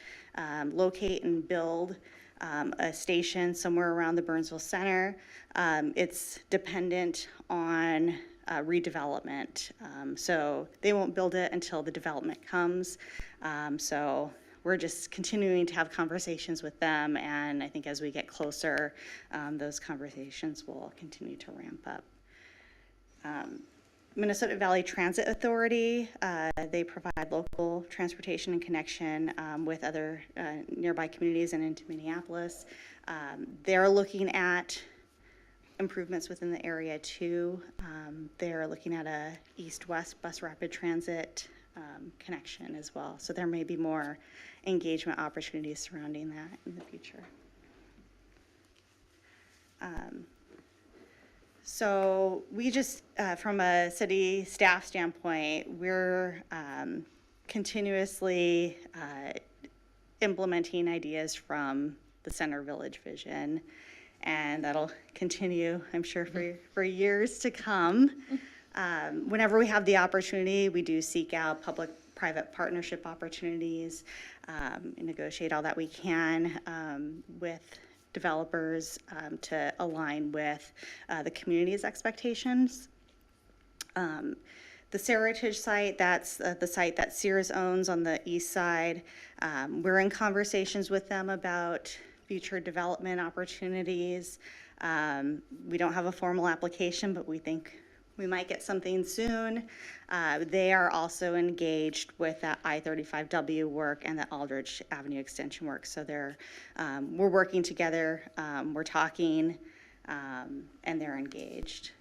locate and build a station somewhere around the Burnsville Center. It's dependent on redevelopment. So they won't build it until the development comes. So we're just continuing to have conversations with them, and I think as we get closer, those conversations will continue to ramp up. Minnesota Valley Transit Authority, they provide local transportation and connection with other nearby communities and into Minneapolis. They're looking at improvements within the area too. They're looking at a east-west bus rapid transit connection as well. So there may be more engagement opportunities surrounding that in the future. So we just, from a city staff standpoint, we're continuously implementing ideas from the Center Village vision, and that'll continue, I'm sure, for years to come. Whenever we have the opportunity, we do seek out public-private partnership opportunities and negotiate all that we can with developers to align with the community's expectations. The Seritage site, that's the site that Sears owns on the east side. We're in conversations with them about future development opportunities. We don't have a formal application, but we think we might get something soon. They are also engaged with that I-35W work and the Aldrich Avenue extension work. So we're working together, we're talking, and they're engaged.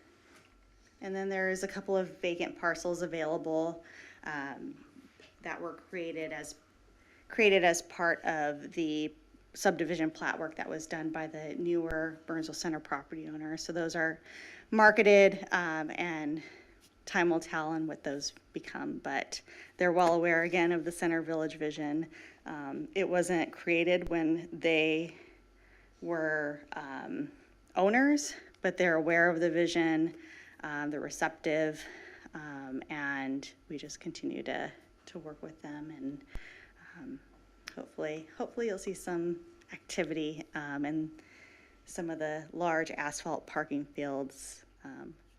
And then there's a couple of vacant parcels available that were created as part of the subdivision plat work that was done by the newer Burnsville Center property owner. So those are marketed, and time will tell on what those become, but they're well aware again of the Center Village vision. It wasn't created when they were owners, but they're aware of the vision, they're receptive, and we just continue to work with them, and hopefully you'll see some activity and some of the large asphalt parking fields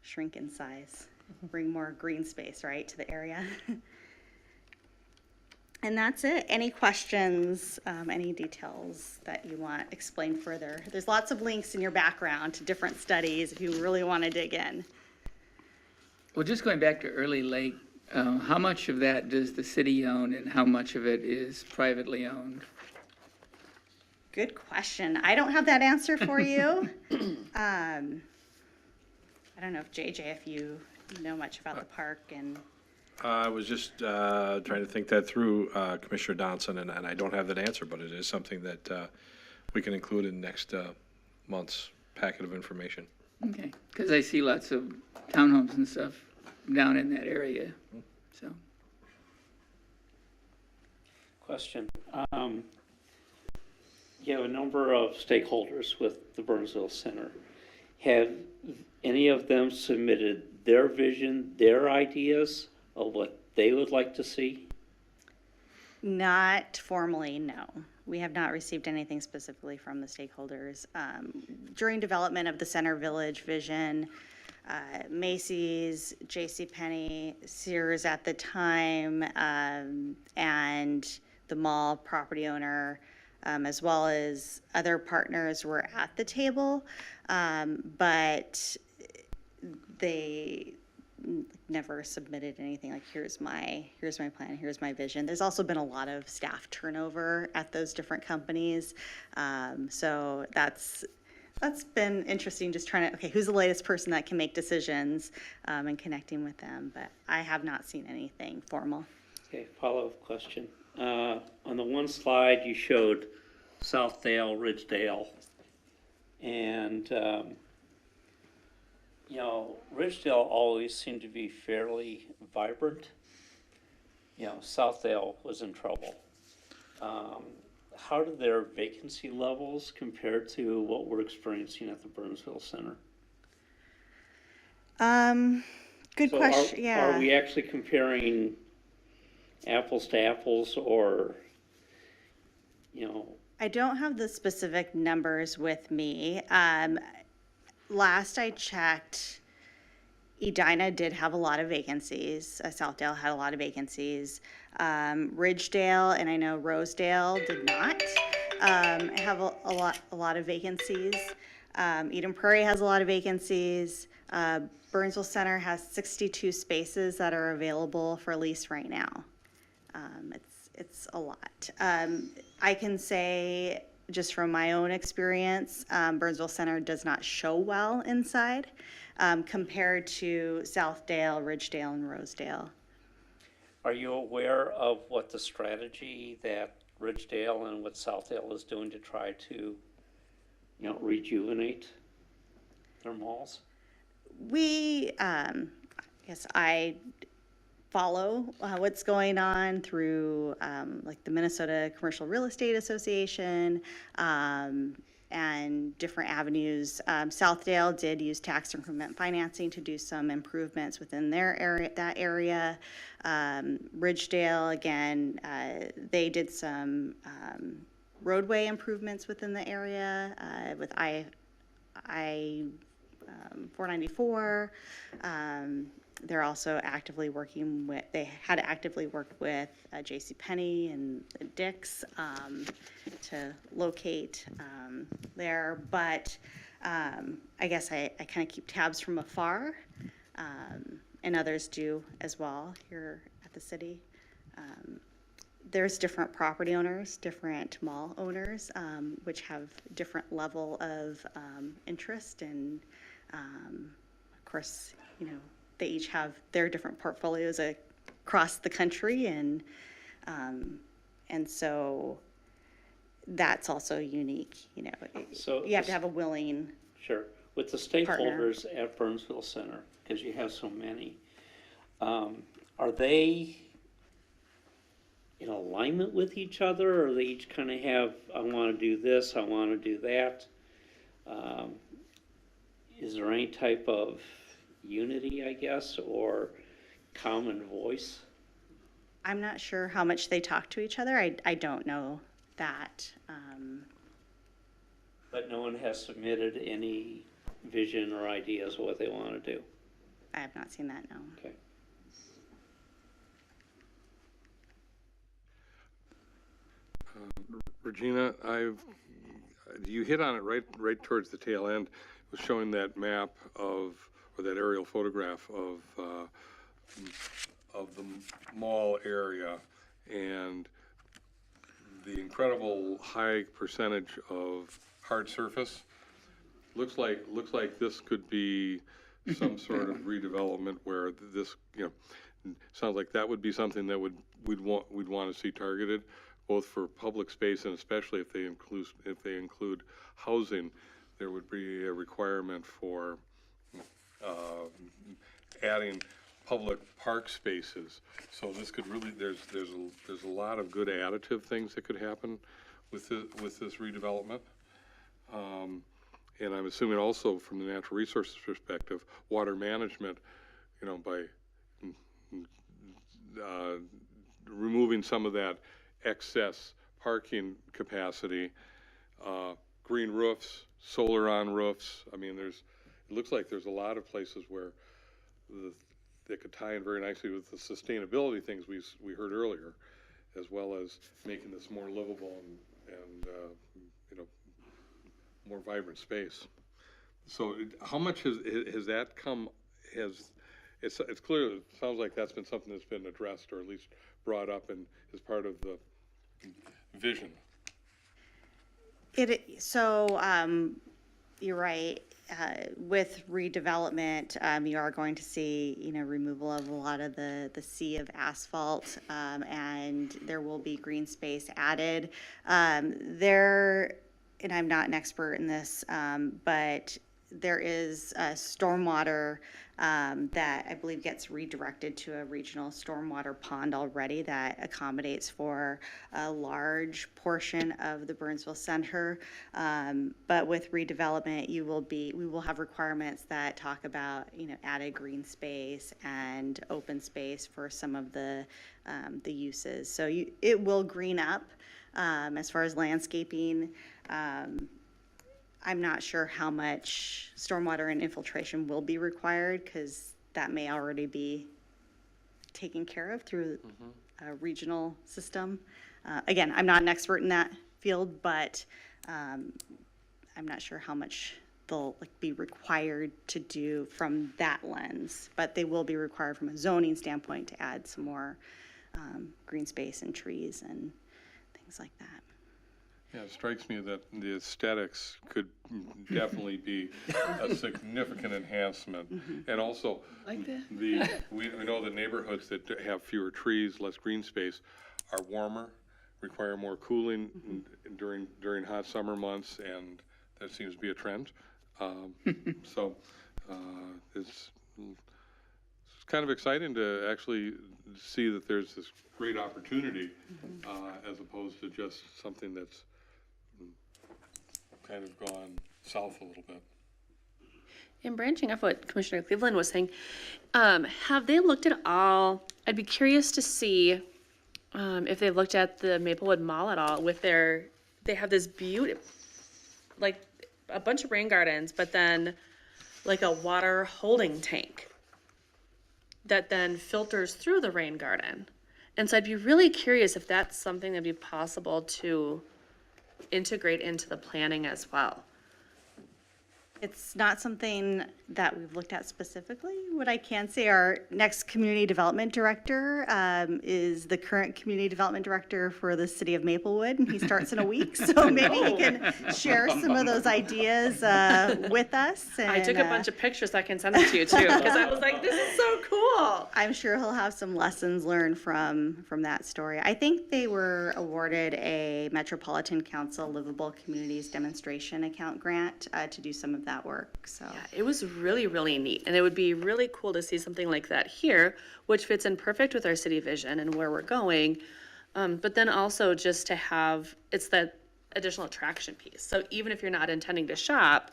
shrink in size, bring more green space, right, to the area. And that's it. Any questions, any details that you want explained further? There's lots of links in your background to different studies if you really want to dig in. Well, just going back to Early Lake, how much of that does the city own and how much of it is privately owned? Good question. I don't have that answer for you. I don't know if JJ, if you know much about the park and. I was just trying to think that through, Commissioner Donson, and I don't have that answer, but it is something that we can include in next month's packet of information. Okay, because I see lots of townhomes and stuff down in that area, so. Question. You have a number of stakeholders with the Burnsville Center. Have any of them submitted their vision, their ideas of what they would like to see? Not formally, no. We have not received anything specifically from the stakeholders. During development of the Center Village vision, Macy's, JCPenney, Sears at the time, and the mall property owner, as well as other partners were at the table, but they never submitted anything like, here's my plan, here's my vision. There's also been a lot of staff turnover at those different companies, so that's been interesting, just trying to, okay, who's the latest person that can make decisions, and connecting with them, but I have not seen anything formal. Okay, follow-up question. On the one slide, you showed Southdale, Ridgedale, and, you know, Ridgedale always seemed to be fairly vibrant. You know, Southdale was in trouble. How do their vacancy levels compare to what we're experiencing at the Burnsville Center? Good So question, yeah. Are we actually comparing apples to apples, or, you know? I don't have the specific numbers with me. Last I checked, Edina did have a lot of vacancies. Southdale had a lot of vacancies. Ridgedale and I know Rosedale did not have a lot of vacancies. Eden Prairie has a lot of vacancies. Burnsville Center has 62 spaces that are available for lease right now. It's a lot. I can say, just from my own experience, Burnsville Center does not show well inside compared to Southdale, Ridgedale, and Rosedale. Are you aware of what the strategy that Ridgedale and what Southdale is doing to try to, you know, rejuvenate their malls? We, yes, I follow what's going on through like the Minnesota Commercial Real Estate Association and different avenues. Southdale did use tax increment financing to do some improvements within their area, that area. Ridgedale, again, they did some roadway improvements within the area with I-494. They're also actively working with, they had actively worked with JCPenney and Dick's to locate there. But I guess I kind of keep tabs from afar, and others do as well here at the city. There's different property owners, different mall owners, which have different level of interest, and of course, you know, they each have their different portfolios across the country, and so that's also unique. You know, So you have to have a willing. Sure. With the stakeholders at Burnsville Center, because you have so many, are they in alignment with each other, or they each kind of have, I want to do this, I want to do that? Is there any type of unity, I guess, or common voice? I'm not sure how much they talk to each other. I don't know that. But no one has submitted any vision or ideas of what they want to do? I have not seen that, no. Okay. Regina, you hit on it right towards the tail end. It was showing that map of, or that aerial photograph of the mall area, and the incredible high percentage of hard surface. Looks like this could be some sort of redevelopment where this, sounds like that would be something that we'd want to see targeted, both for public space and especially if they include housing. There would be a requirement for adding public park spaces. So this could really, there's a lot of good additive things that could happen with this redevelopment. And I'm assuming also from the natural resources perspective, water management, by removing some of that excess parking capacity, green roofs, solar on roofs. I mean, it looks like there's a lot of places where that could tie in very nicely with the sustainability things we heard earlier, as well as making this more livable and more vibrant space. So how much has that come, it's clear, it sounds like that's been something that's been addressed or at least brought up and as part of the vision. You're right. With redevelopment, you are going to see, removal of a lot of the sea of asphalt, and there will be green space added. And I'm not an expert in this, but there is a stormwater that I believe gets redirected to a regional stormwater pond already that accommodates for a large portion of the Burnsville Center. But with redevelopment, we will have requirements that talk about, added green space and open space for some of the uses. So it will green up as far as landscaping. I'm not sure how much stormwater and infiltration will be required because that may already be taken care of through a regional system. Again, I'm not an expert in that field, but I'm not sure how much they'll be required to do from that lens, but they will be required from a zoning standpoint to add some more green space and trees and things like that. Yeah, it strikes me that the aesthetics could definitely be a significant enhancement. And also, we know the neighborhoods that have fewer trees, less green space, are warmer, require more cooling during hot summer months, and that seems to be a trend. So it's kind of exciting to actually see that there's this great opportunity as opposed to just something that's kind of gone south a little bit. And branching off what Commissioner Cleveland was saying, have they looked at all, I'd be curious to see if they looked at the Maplewood Mall at all with they have this beautiful, like a bunch of rain gardens, but then like a water holding tank that then filters through the rain garden. And so I'd be really curious if that's something that'd be possible to integrate into the planning as well. It's not something that we've looked at specifically. What I can say, our next community development director is the current community development director for the city of Maplewood, and he starts in a week. So maybe he can share some of those ideas with us. And, I took a bunch of pictures I can send them to you too, because I was like, this is so cool. I'm sure he'll have some lessons learned from that story. I think they were awarded a Metropolitan Council Livable Communities Demonstration Account grant to do some of that work. So Yeah, it was really, really neat. And it would be really cool to see something like that here, which fits in perfect with our city vision and where we're going. But then also just to have, it's that additional attraction piece. So even if you're not intending to shop,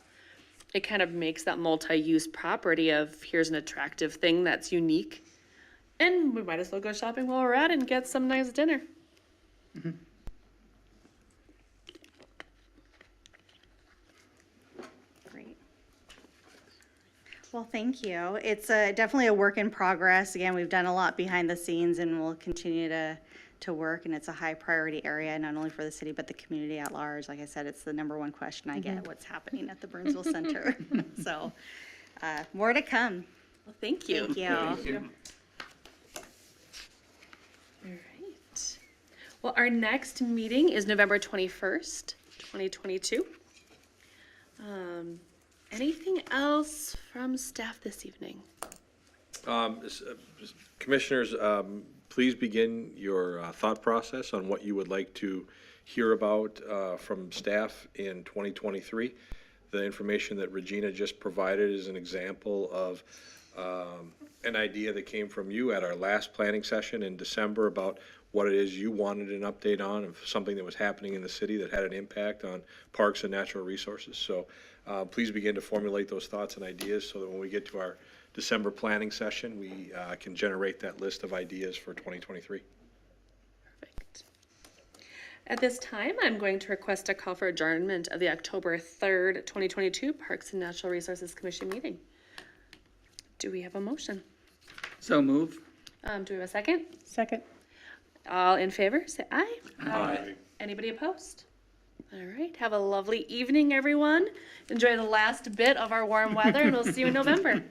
it kind of makes that multi-use property of here's an attractive thing that's unique. And we might as well go shopping while we're at it and get some nice dinner. great. Well, thank you. It's definitely a work in progress. Again, we've done a lot behind the scenes and we'll continue to work, and it's a high priority area, not only for the city, but the community at large. Like I said, it's the number one question I get, what's happening at the Burnsville Center. So more to come. Well, thank you. Thank you. All right. Well, our next meeting is November 21st, 2022. Anything else from staff this evening? Commissioners, please begin your thought process on what you would like to hear about from staff in 2023. The information that Regina just provided is an example of an idea that came from you at our last planning session in December about what it is you wanted an update on, of something that was happening in the city that had an impact on parks and natural resources. So please begin to formulate those thoughts and ideas so that when we get to our December planning session, we can generate that list of ideas for 2023. Perfect. At this time, I'm going to request a call for adjournment of the October 3rd, 2022 Parks and Natural Resources Commission meeting. Do we have a motion? So move. Do we have a second? Second. All in favor, say aye. Aye. Anybody opposed? All right, have a lovely evening, everyone. Enjoy the last bit of our warm weather, and we'll see you in November.